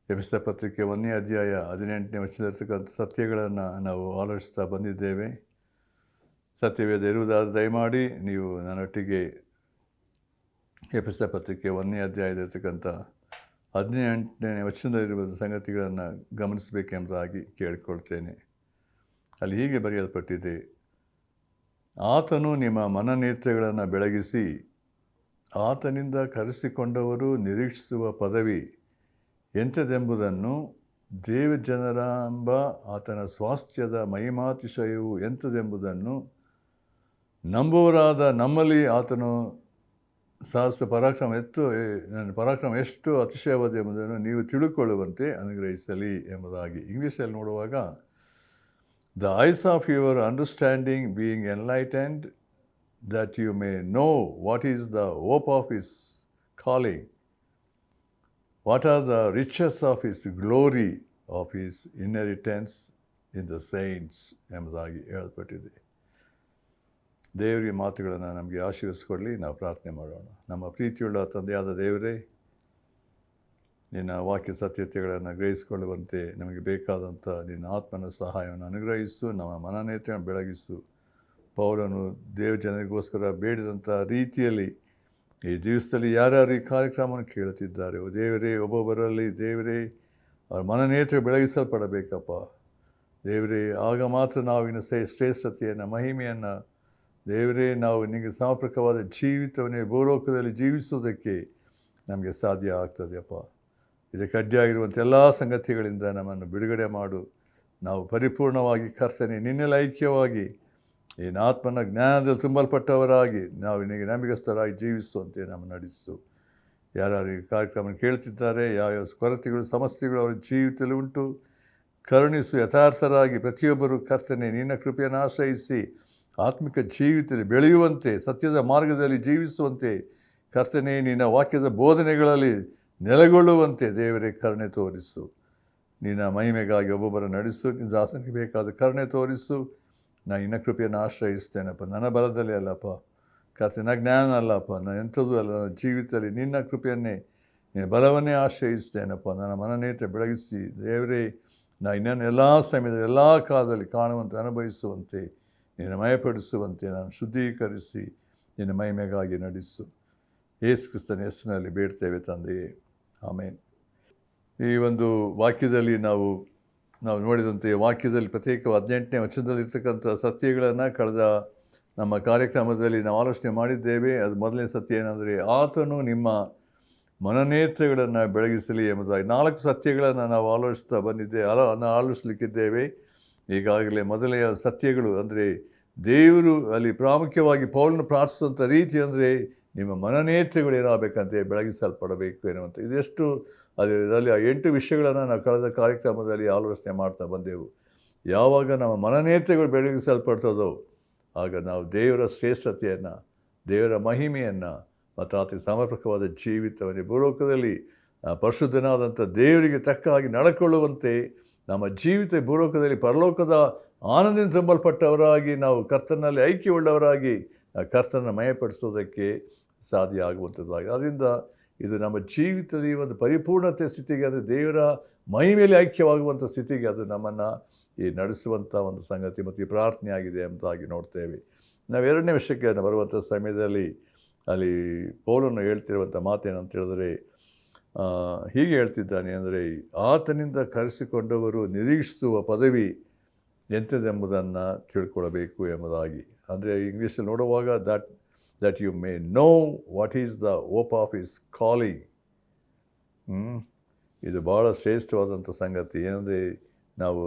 ಎಫೆಸ ಪತ್ರಿಕೆ 1ನೇ ಅಧ್ಯಾಯ 18ನೇ ವಚನದಲ್ಲಿರ್ತಕ್ಕಂಥ ಸತ್ಯಗಳನ್ನು ನಾವು ಆಲೋಚಿಸ್ತಾ ಬಂದಿದ್ದೇವೆ. ಸತ್ಯವೇದ ಇರುವುದಾದ ದಯಮಾಡಿ ನೀವು ನನ್ನೊಟ್ಟಿಗೆ ಎಫೆಸ ಪತ್ರಿಕೆ 1ನೇ ಅಧ್ಯಾಯದಲ್ಲಿರ್ತಕ್ಕಂಥ 18ನೇ ವಚನದಲ್ಲಿರುವ ಸಂಗತಿಗಳನ್ನು ಗಮನಿಸಬೇಕೆಂಬುದಾಗಿ ಕೇಳಿಕೊಳ್ತೇನೆ. ಅಲ್ಲಿ ಹೀಗೆ ಬರೆಯಲ್ಪಟ್ಟಿದೆ, ಆತನು ನಿಮ್ಮ ಮನನೇತ್ರಗಳನ್ನು ಬೆಳಗಿಸಿ ಆತನಿಂದ ಕರೆಸಿಕೊಂಡವರು ನಿರೀಕ್ಷಿಸುವ ಪದವಿ ಎಂಥದೆಂಬುದನ್ನು, ದೇವಜನರೆಂಬ ಆತನ ಸ್ವಾಸ್ಥ್ಯದ ಮಹಿಮಾತಿಶಯವು ಎಂಥದೆಂಬುದನ್ನು, ನಂಬುವರಾದ ನಮ್ಮಲ್ಲಿ ಆತನು ಸಹಸ್ರ ಪರಾಕ್ರಮ ಎಷ್ಟು ಅತಿಶಯವಾದೆಂಬುದನ್ನು ನೀವು ತಿಳುಕೊಳ್ಳುವಂತೆ ಅನುಗ್ರಹಿಸಲಿ ಎಂಬುದಾಗಿ. ಇಂಗ್ಲೀಷಲ್ಲಿ ನೋಡುವಾಗ, the eyes of your understanding being enlightened, that you may know what is the hope of his calling, what are the riches of his glory, of his inheritance in the saints ಎಂಬುದಾಗಿ ಹೇಳಲ್ಪಟ್ಟಿದೆ. ದೇವರ ಮಾತುಗಳನ್ನು ನಮಗೆ ಆಶೀರ್ವದಿಸಿಕೊಳ್ಳಿ. ನಾವು ಪ್ರಾರ್ಥನೆ ಮಾಡೋಣ. ನಮ್ಮ ಪ್ರೀತಿಯುಳ್ಳ ತಂದೆಯಾದ ದೇವರೇ, ನಿನ್ನ ವಾಕ್ಯ ಸತ್ಯತೆಗಳನ್ನು ಗ್ರಹಿಸಿಕೊಳ್ಳುವಂತೆ ನಮಗೆ ಬೇಕಾದಂಥ ನಿನ್ನ ಆತ್ಮನ ಸಹಾಯವನ್ನು ಅನುಗ್ರಹಿಸು. ನಮ್ಮ ಮನನೇತ್ರವನ್ನು ಬೆಳಗಿಸು. ಪೌಲನು ದೇವಜನರಿಗೋಸ್ಕರ ಬೇಡಿದಂಥ ರೀತಿಯಲ್ಲಿ ಈ ದಿವಸದಲ್ಲಿ ಯಾರ್ಯಾರು ಈ ಕಾರ್ಯಕ್ರಮವನ್ನು ಕೇಳುತ್ತಿದ್ದಾರೆ, ದೇವರೇ, ಒಬ್ಬೊಬ್ಬರಲ್ಲಿ ದೇವರೇ ಅವ್ರ ಮನನೇತ್ರ ಬೆಳಗಿಸಲ್ಪಡಬೇಕಪ್ಪ ದೇವರೇ. ಆಗ ಮಾತ್ರ ನಾವು ಇನ್ನು ಶ್ರೇಷ್ಠತೆಯನ್ನು, ಮಹಿಮೆಯನ್ನು ದೇವರೇ, ನಾವು ನಿನಗೆ ಸಮರ್ಪಕವಾದ ಜೀವಿತವನ್ನೇ ಭೂಲೋಕದಲ್ಲಿ ಜೀವಿಸುವುದಕ್ಕೆ ನಮಗೆ ಸಾಧ್ಯ ಆಗ್ತದೆಯಪ್ಪ. ಇದಕ್ಕೆ ಅಡ್ಡಿಯಾಗಿರುವಂಥ ಎಲ್ಲ ಸಂಗತಿಗಳಿಂದ ನಮ್ಮನ್ನು ಬಿಡುಗಡೆ ಮಾಡು. ನಾವು ಪರಿಪೂರ್ಣವಾಗಿ ಕರ್ತನೆ ನಿನ್ನೆಲ್ಲ ಐಕ್ಯವಾಗಿ ನೀನು ಆತ್ಮನ ಜ್ಞಾನದಲ್ಲಿ ತುಂಬಲ್ಪಟ್ಟವರಾಗಿ ನಾವು ನಿನಗೆ ನಂಬಿಗಸ್ತರಾಗಿ ಜೀವಿಸುವಂತೆ ನಮ್ಮನ್ನು ನಡೆಸು. ಯಾರ್ಯಾರು ಈ ಕಾರ್ಯಕ್ರಮ ಕೇಳ್ತಿದ್ದಾರೆ, ಯಾವ್ಯಾವ ಕೊರತೆಗಳು ಸಮಸ್ಯೆಗಳು ಅವರ ಜೀವಿತದಲ್ಲಿ ಉಂಟು, ಕರುಣಿಸು. ಯಥಾರ್ಥರಾಗಿ ಪ್ರತಿಯೊಬ್ಬರು ಕರ್ತನೆ ನಿನ್ನ ಕೃಪೆಯನ್ನು ಆಶ್ರಯಿಸಿ ಆತ್ಮಿಕ ಜೀವಿತದಲ್ಲಿ ಬೆಳೆಯುವಂತೆ, ಸತ್ಯದ ಮಾರ್ಗದಲ್ಲಿ ಜೀವಿಸುವಂತೆ ಕರ್ತನೆ ನಿನ್ನ ವಾಕ್ಯದ ಬೋಧನೆಗಳಲ್ಲಿ ನೆಲೆಗೊಳ್ಳುವಂತೆ ದೇವರೇ ಕರುಣೆ ತೋರಿಸು. ನಿನ್ನ ಮಹಿಮೆಗಾಗಿ ಒಬ್ಬೊಬ್ಬರ ನಡೆಸು. ನಿನ್ನ ದಾಸನಿಗೆ ಬೇಕಾದ ಕರುಣೆ ತೋರಿಸು. ನಾನು ನಿನ್ನ ಕೃಪೆಯನ್ನು ಆಶ್ರಯಿಸ್ತೇನಪ್ಪ. ನನ್ನ ಬಲದಲ್ಲಿ ಅಲ್ಲಪ್ಪ ಕರ್ತನ ಜ್ಞಾನ ಅಲ್ಲಪ್ಪ, ನಾನು ಎಂಥದ್ದು ಅಲ್ಲ, ನನ್ನ ಜೀವಿತದಲ್ಲಿ ನಿನ್ನ ಕೃಪೆಯನ್ನೇ, ನಿನ್ನ ಬಲವನ್ನೇ ಆಶ್ರಯಿಸ್ತೇನಪ್ಪ. ನನ್ನ ಮನನೇತ್ರ ಬೆಳಗಿಸಿ ದೇವರೇ, ನಾನು ಇನ್ನೊಂದು ಎಲ್ಲ ಸಮಯದಲ್ಲಿ ಎಲ್ಲ ಕಾಲದಲ್ಲಿ ಕಾಣುವಂತೆ, ಅನುಭವಿಸುವಂತೆ, ನಿನ್ನ ಮಯಪಡಿಸುವಂತೆ ನಾನು ಶುದ್ಧೀಕರಿಸಿ ನಿನ್ನ ಮಹಿಮೆಗಾಗಿ ನಡೆಸು. ಯೇಸು ಕ್ರಿಸ್ತನ ಹೆಸರಿನಲ್ಲಿ ಬೇಡ್ತೇವೆ ತಂದೆಯೇ, ಆಮೇನ್. ಈ ಒಂದು ವಾಕ್ಯದಲ್ಲಿ ನಾವು ನೋಡಿದಂತೆ ವಾಕ್ಯದಲ್ಲಿ ಪ್ರತ್ಯೇಕ 18ನೇ ವಚನದಲ್ಲಿರ್ತಕ್ಕಂಥ ಸತ್ಯಗಳನ್ನು ಕಳೆದ ನಮ್ಮ ಕಾರ್ಯಕ್ರಮದಲ್ಲಿ ನಾವು ಆಲೋಚನೆ ಮಾಡಿದ್ದೇವೆ. ಅದು ಮೊದಲನೇ ಸತ್ಯ ಏನಂದರೆ, ಆತನು ನಿಮ್ಮ ಮನನೇತ್ರಗಳನ್ನು ಬೆಳಗಿಸಲಿ ಎಂಬುದಾಗಿ 4 ಸತ್ಯಗಳನ್ನು ನಾವು ಆಲೋಚಿಸಲಿಕ್ಕಿದ್ದೇವೆ. ಈಗಾಗಲೇ ಮೊದಲನೆಯ ಸತ್ಯಗಳು ಅಂದರೆ ದೇವರು ಅಲ್ಲಿ ಪ್ರಾಮುಖ್ಯವಾಗಿ ಪೌಲನು ಪ್ರಾರ್ಥಿಸಿದಂಥ ರೀತಿ ಅಂದರೆ ನಿಮ್ಮ ಮನನೇತ್ರಗಳು ಏನಾಗಬೇಕಂತೆ ಬೆಳಗಿಸಲ್ಪಡಬೇಕು ಎನ್ನುವಂಥ ಇದೆಷ್ಟು ಅದರಲ್ಲಿ 8 ವಿಷಯಗಳನ್ನು ನಾವು ಕಳೆದ ಕಾರ್ಯಕ್ರಮದಲ್ಲಿ ಆಲೋಚನೆ ಮಾಡ್ತಾ ಬಂದೆವು. ಯಾವಾಗ ನಮ್ಮ ಮನನೇತ್ರಗಳು ಬೆಳಗಿಸಲ್ಪಡ್ತದೋ ಆಗ ನಾವು ದೇವರ ಶ್ರೇಷ್ಠತೆಯನ್ನು, ದೇವರ ಮಹಿಮೆಯನ್ನು ಮತ್ತು ಆತ ಸಮರ್ಪಕವಾದ ಜೀವಿತವನ್ನು ಭೂಲೋಕದಲ್ಲಿ ಪರಿಶುದ್ಧನಾದಂಥ ದೇವರಿಗೆ ತಕ್ಕ ಹಾಗೆ ನಡ್ಕೊಳ್ಳುವಂತೆ ನಮ್ಮ ಜೀವಿತ ಭೂಲೋಕದಲ್ಲಿ ಪರಲೋಕದ ಆನಂದದಿಂದ ತುಂಬಲ್ಪಟ್ಟವರಾಗಿ ನಾವು ಕರ್ತನಲ್ಲಿ ಐಕ್ಯವುಳ್ಳವರಾಗಿ ಕರ್ತನ ಮಯಪಡಿಸೋದಕ್ಕೆ ಸಾಧ್ಯ ಆಗುವಂಥದ್ದಾಗಿ. ಅದರಿಂದ ಇದು ನಮ್ಮ ಜೀವಿತದಲ್ಲಿ ಒಂದು ಪರಿಪೂರ್ಣತೆ ಸ್ಥಿತಿಗೆ, ಅದು ದೇವರ ಮಹಿಮೆಯಲ್ಲಿ ಐಕ್ಯವಾಗುವಂಥ ಸ್ಥಿತಿಗೆ ಅದು ನಮ್ಮನ್ನು ಈ ನಡೆಸುವಂಥ ಒಂದು ಸಂಗತಿ ಮತ್ತು ಈ ಪ್ರಾರ್ಥನೆ ಆಗಿದೆ ಎಂಬುದಾಗಿ ನೋಡ್ತೇವೆ. ನಾವು 2ನೇ ವಿಷಯಕ್ಕೆ ಬರುವಂಥ ಸಮಯದಲ್ಲಿ ಅಲ್ಲಿ ಪೌಲನು ಹೇಳ್ತಿರುವಂಥ ಮಾತೇನಂತ ಹೇಳಿದ್ರೆ, ಹೀಗೆ ಹೇಳ್ತಿದ್ದಾನೆ ಅಂದರೆ, ಆತನಿಂದ ಕರೆಸಿಕೊಂಡವರು ನಿರೀಕ್ಷಿಸುವ ಪದವಿ ಎಂಥದೆಂಬುದನ್ನು ತಿಳ್ಕೊಳ್ಬೇಕು ಎಂಬುದಾಗಿ. ಅಂದರೆ ಇಂಗ್ಲೀಷಲ್ಲಿ ನೋಡುವಾಗ that you may know what is the hope of his calling. ಇದು ಭಾಳ ಶ್ರೇಷ್ಠವಾದಂಥ ಸಂಗತಿ. ಏನಂದರೆ ನಾವು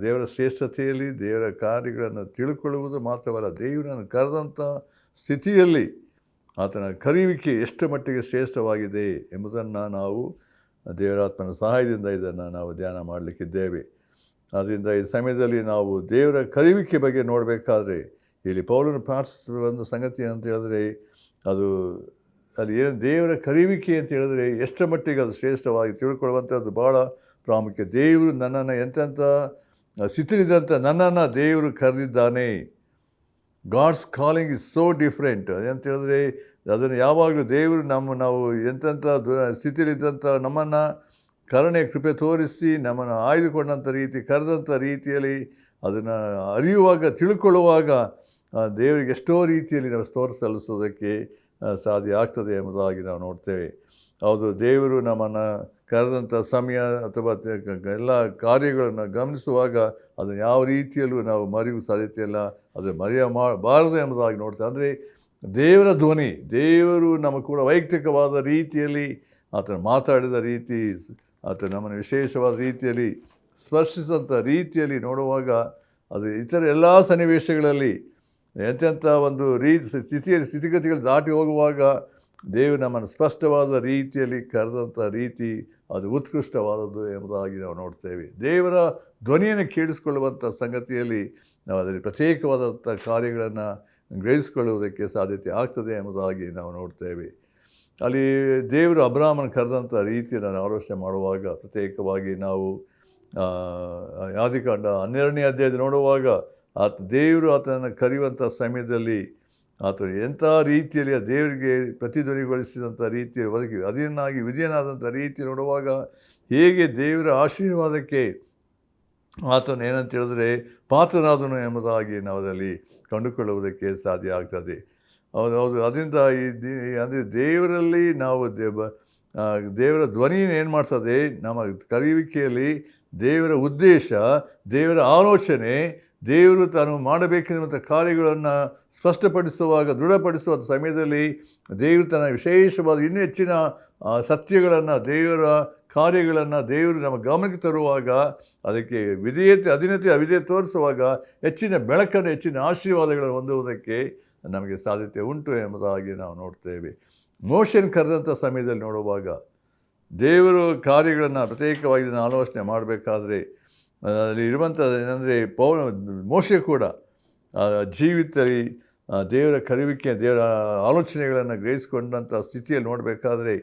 ದೇವರ ಶ್ರೇಷ್ಠತೆಯಲ್ಲಿ ದೇವರ ಕಾರ್ಯಗಳನ್ನು ತಿಳ್ಕೊಳ್ಳುವುದು ಮಾತ್ರವಲ್ಲ, ದೇವರನ್ನು ಕರೆದಂಥ ಸ್ಥಿತಿಯಲ್ಲಿ ಆತನ ಕರೆಯುವಿಕೆ ಎಷ್ಟು ಮಟ್ಟಿಗೆ ಶ್ರೇಷ್ಠವಾಗಿದೆ ಎಂಬುದನ್ನು ನಾವು ದೇವರಾತ್ಮನ ಸಹಾಯದಿಂದ ಇದನ್ನು ನಾವು ಧ್ಯಾನ ಮಾಡಲಿಕ್ಕಿದ್ದೇವೆ. ಆದ್ದರಿಂದ ಈ ಸಮಯದಲ್ಲಿ ನಾವು ದೇವರ ಕರೆಯುವಿಕೆ ಬಗ್ಗೆ ನೋಡಬೇಕಾದ್ರೆ ಇಲ್ಲಿ ಪೌಲನು ಪ್ರಾರ್ಥಿಸುವ ಒಂದು ಸಂಗತಿ ಅಂತ ಹೇಳಿದ್ರೆ, ಅದು ಏನು ದೇವರ ಕರೆಯುವಿಕೆ ಅಂತ ಹೇಳಿದ್ರೆ ಎಷ್ಟು ಮಟ್ಟಿಗೆ ಅದು ಶ್ರೇಷ್ಠವಾಗಿ ತಿಳ್ಕೊಳ್ಳುವಂಥದ್ದು ಭಾಳ ಪ್ರಾಮುಖ್ಯ. ದೇವರು ನನ್ನನ್ನು ಎಂತೆಂಥ ಸ್ಥಿತಿಲಿದ್ದಂಥ ನನ್ನನ್ನು ದೇವರು ಕರೆದಿದ್ದಾನೆ. God's calling is so different. ಅಂತ ಹೇಳಿದ್ರೆ ಅದನ್ನು ಯಾವಾಗಲೂ ದೇವರು ನಾವು ಎಂತೆಂಥ ಸ್ಥಿತಿಯಲ್ಲಿದ್ದಂಥ ನಮ್ಮನ್ನು ಕರುಣೆ ಕೃಪೆ ತೋರಿಸಿ ನಮ್ಮನ್ನು ಆಯ್ದುಕೊಂಡಂಥ ರೀತಿ ಕರೆದಂಥ ರೀತಿಯಲ್ಲಿ ಅದನ್ನು ಅರಿಯುವಾಗ ತಿಳ್ಕೊಳ್ಳುವಾಗ ದೇವರಿಗೆ ಎಷ್ಟೋ ರೀತಿಯಲ್ಲಿ ನಾವು ಸ್ತೋತ್ರ ಸಲ್ಲಿಸೋದಕ್ಕೆ ಸಾಧ್ಯ ಆಗ್ತದೆ ಎಂಬುದಾಗಿ ನಾವು ನೋಡ್ತೇವೆ. ಹೌದು, ದೇವರು ನಮ್ಮನ್ನು ಕರೆದಂಥ ಸಮಯ ಅಥವಾ ಎಲ್ಲ ಕಾರ್ಯಗಳನ್ನು ಗಮನಿಸುವಾಗ ಅದನ್ನು ಯಾವ ರೀತಿಯಲ್ಲೂ ನಾವು ಮರೆಯುವ ಸಾಧ್ಯತೆ ಇಲ್ಲ, ಅದು ಮರೆಯಬಾರದು ಎಂಬುದಾಗಿ ನೋಡ್ತೇವೆ. ಅಂದರೆ ದೇವರ ಧ್ವನಿ, ದೇವರು ನಮ್ಮ ಕೂಡ ವೈಯಕ್ತಿಕವಾದ ರೀತಿಯಲ್ಲಿ ಆತನು ಮಾತಾಡಿದ ರೀತಿ, ಆತ ನಮ್ಮನ್ನು ವಿಶೇಷವಾದ ರೀತಿಯಲ್ಲಿ ಸ್ಪರ್ಶಿಸಿದಂಥ ರೀತಿಯಲ್ಲಿ ನೋಡುವಾಗ ಅದು ಇತರ ಎಲ್ಲ ಸನ್ನಿವೇಶಗಳಲ್ಲಿ ಎಂತೆಂಥ ಒಂದು ಸ್ಥಿತಿಗತಿಗಳು ದಾಟಿ ಹೋಗುವಾಗ ದೇವರು ನಮ್ಮನ್ನು ಸ್ಪಷ್ಟವಾದ ರೀತಿಯಲ್ಲಿ ಕರೆದಂಥ ರೀತಿ ಅದು ಉತ್ಕೃಷ್ಟವಾದದ್ದು ಎಂಬುದಾಗಿ ನಾವು ನೋಡ್ತೇವೆ. ದೇವರ ಧ್ವನಿಯನ್ನು ಕೇಳಿಸಿಕೊಳ್ಳುವಂಥ ಸಂಗತಿಯಲ್ಲಿ ನಾವು ಅದರಲ್ಲಿ ಪ್ರತ್ಯೇಕವಾದಂಥ ಕಾರ್ಯಗಳನ್ನು ಗ್ರಹಿಸಿಕೊಳ್ಳುವುದಕ್ಕೆ ಸಾಧ್ಯತೆ ಆಗ್ತದೆ ಎಂಬುದಾಗಿ ನಾವು ನೋಡ್ತೇವೆ. ಅಲ್ಲಿ ದೇವರು ಅಬ್ರಾಮನ ಕರೆದಂಥ ರೀತಿಯನ್ನು ನಾವು ಆಲೋಚನೆ ಮಾಡುವಾಗ ಪ್ರತ್ಯೇಕವಾಗಿ ನಾವು ಆದಿಕಾಂಡ 12ನೇ ಅಧ್ಯಾಯದಲ್ಲಿ ನೋಡುವಾಗ ದೇವರು ಆತನನ್ನು ಕರೆಯುವಂಥ ಸಮಯದಲ್ಲಿ ಆತನು ಎಂಥ ರೀತಿಯಲ್ಲಿ ಆ ದೇವರಿಗೆ ಪ್ರತಿಧ್ವನಿಗೊಳಿಸಿದಂಥ ರೀತಿಯಲ್ಲಿ ಒದಗಿ ಅದನ್ನಾಗಿ ವಿಧಿಯನಾದಂಥ ರೀತಿ ನೋಡುವಾಗ ಹೇಗೆ ದೇವರ ಆಶೀರ್ವಾದಕ್ಕೆ ಆತನು ಏನಂತ ಹೇಳಿದ್ರೆ ಪಾತ್ರನಾದನು ಎಂಬುದಾಗಿ ನಾವು ಅದರಲ್ಲಿ ಕಂಡುಕೊಳ್ಳುವುದಕ್ಕೆ ಸಾಧ್ಯ ಆಗ್ತದೆ. ಹೌದು. ಅದರಿಂದ ಅಂದರೆ ದೇವರಲ್ಲಿ ನಾವು ದೇವರ ಧ್ವನಿಯನ್ನು ಏನು ಮಾಡ್ತದೆ, ನಮ್ಮ ಕರೆಯುವಿಕೆಯಲ್ಲಿ ದೇವರ ಉದ್ದೇಶ, ದೇವರ ಆಲೋಚನೆ, ದೇವರು ತಾನು ಮಾಡಬೇಕೆನ್ನುವಂಥ ಕಾರ್ಯಗಳನ್ನು ಸ್ಪಷ್ಟಪಡಿಸುವಾಗ, ದೃಢಪಡಿಸುವ ಸಮಯದಲ್ಲಿ ದೇವರು ತನ್ನ ವಿಶೇಷವಾದ ಇನ್ನೂ ಹೆಚ್ಚಿನ ಸತ್ಯಗಳನ್ನು, ದೇವರ ಕಾರ್ಯಗಳನ್ನು ದೇವರು ನಮ್ಮ ಗಮನಕ್ಕೆ ತರುವಾಗ, ಅದಕ್ಕೆ ಅಧೀನತೆ ಅವಿಧೇಯತೆ ತೋರಿಸುವಾಗ ಹೆಚ್ಚಿನ ಬೆಳಕನ್ನು, ಹೆಚ್ಚಿನ ಆಶೀರ್ವಾದಗಳನ್ನು ಹೊಂದುವುದಕ್ಕೆ ನಮಗೆ ಸಾಧ್ಯತೆ ಉಂಟು ಎಂಬುದಾಗಿ ನಾವು ನೋಡ್ತೇವೆ. ಮೋಶೆಯನ್ನು ಕರೆದಂಥ ಸಮಯದಲ್ಲಿ ನೋಡುವಾಗ ದೇವರು ಕಾರ್ಯಗಳನ್ನು ಪ್ರತ್ಯೇಕವಾಗಿ ಆಲೋಚನೆ ಮಾಡಬೇಕಾದ್ರೆ ಅಲ್ಲಿ ಇರುವಂಥದ್ದು ಏನಂದರೆ ಮೋಶೆ ಕೂಡ ಜೀವಿತದಲ್ಲಿ ದೇವರ ಕರೆಯುವಿಕೆ, ದೇವರ ಆಲೋಚನೆಗಳನ್ನು ಗ್ರಹಿಸಿಕೊಂಡಂಥ ಸ್ಥಿತಿಯಲ್ಲಿ ನೋಡಬೇಕಾದ್ರೆ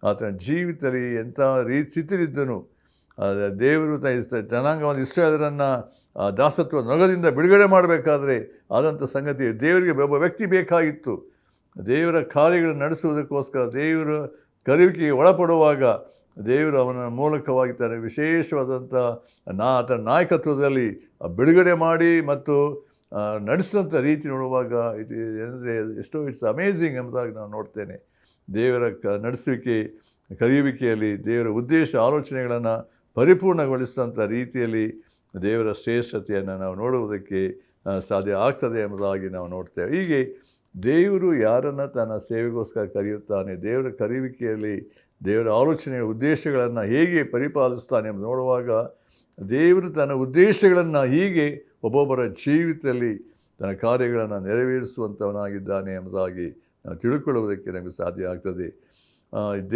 ಆತನ ಜೀವಿತದಲ್ಲಿ ಎಂಥ ಸ್ಥಿತಿಲಿದ್ದನು. ದೇವರು ಜನಾಂಗವಾದ ಇಸ್ರಾಯೇಲರನ್ನು ದಾಸತ್ವ ನೊಗದಿಂದ ಬಿಡುಗಡೆ ಮಾಡಬೇಕಾದ್ರೆ ಆದಂಥ ಸಂಗತಿ ದೇವರಿಗೆ ಒಬ್ಬ ವ್ಯಕ್ತಿ ಬೇಕಾಗಿತ್ತು. ದೇವರ ಕಾರ್ಯಗಳನ್ನು ನಡೆಸುವುದಕ್ಕೋಸ್ಕರ ದೇವರ ಕರೆಯುವಿಕೆಗೆ ಒಳಪಡುವಾಗ ದೇವರು ಅವನ ಮೂಲಕವಾಗಿ ತನ್ನ ವಿಶೇಷವಾದಂಥ ಆತನ ನಾಯಕತ್ವದಲ್ಲಿ ಬಿಡುಗಡೆ ಮಾಡಿ ಮತ್ತು ನಡೆಸಿದಂಥ ರೀತಿ ನೋಡುವಾಗ ಏನಂದರೆ ಇಟ್ಸ್ ಅಮೇಝಿಂಗ್ ಎಂಬುದಾಗಿ ನಾನು ನೋಡ್ತೇನೆ. ದೇವರ ನಡೆಸುವಿಕೆ ಕರೆಯುವಿಕೆಯಲ್ಲಿ ದೇವರ ಉದ್ದೇಶ ಆಲೋಚನೆಗಳನ್ನು ಪರಿಪೂರ್ಣಗೊಳಿಸಿದಂಥ ರೀತಿಯಲ್ಲಿ ದೇವರ ಶ್ರೇಷ್ಠತೆಯನ್ನು ನಾವು ನೋಡುವುದಕ್ಕೆ ಸಾಧ್ಯ ಆಗ್ತದೆ ಎಂಬುದಾಗಿ ನಾವು ನೋಡ್ತೇವೆ. ಹೀಗೆ ದೇವರು ಯಾರನ್ನು ತನ್ನ ಸೇವೆಗೋಸ್ಕರ ಕರೆಯುತ್ತಾನೆ, ದೇವರ ಕರೆಯುವಿಕೆಯಲ್ಲಿ ದೇವರ ಆಲೋಚನೆ ಉದ್ದೇಶಗಳನ್ನು ಹೇಗೆ ಪರಿಪಾಲಿಸ್ತಾನೆ ಎಂದು ನೋಡುವಾಗ ದೇವರು ತನ್ನ ಉದ್ದೇಶಗಳನ್ನು ಹೀಗೆ ಒಬ್ಬೊಬ್ಬರ ಜೀವಿತದಲ್ಲಿ ತನ್ನ ಕಾರ್ಯಗಳನ್ನು ನೆರವೇರಿಸುವಂಥವನಾಗಿದ್ದಾನೆ ಎಂಬುದಾಗಿ ನಾವು ತಿಳ್ಕೊಳ್ಳುವುದಕ್ಕೆ ನಮಗೆ ಸಾಧ್ಯ ಆಗ್ತದೆ.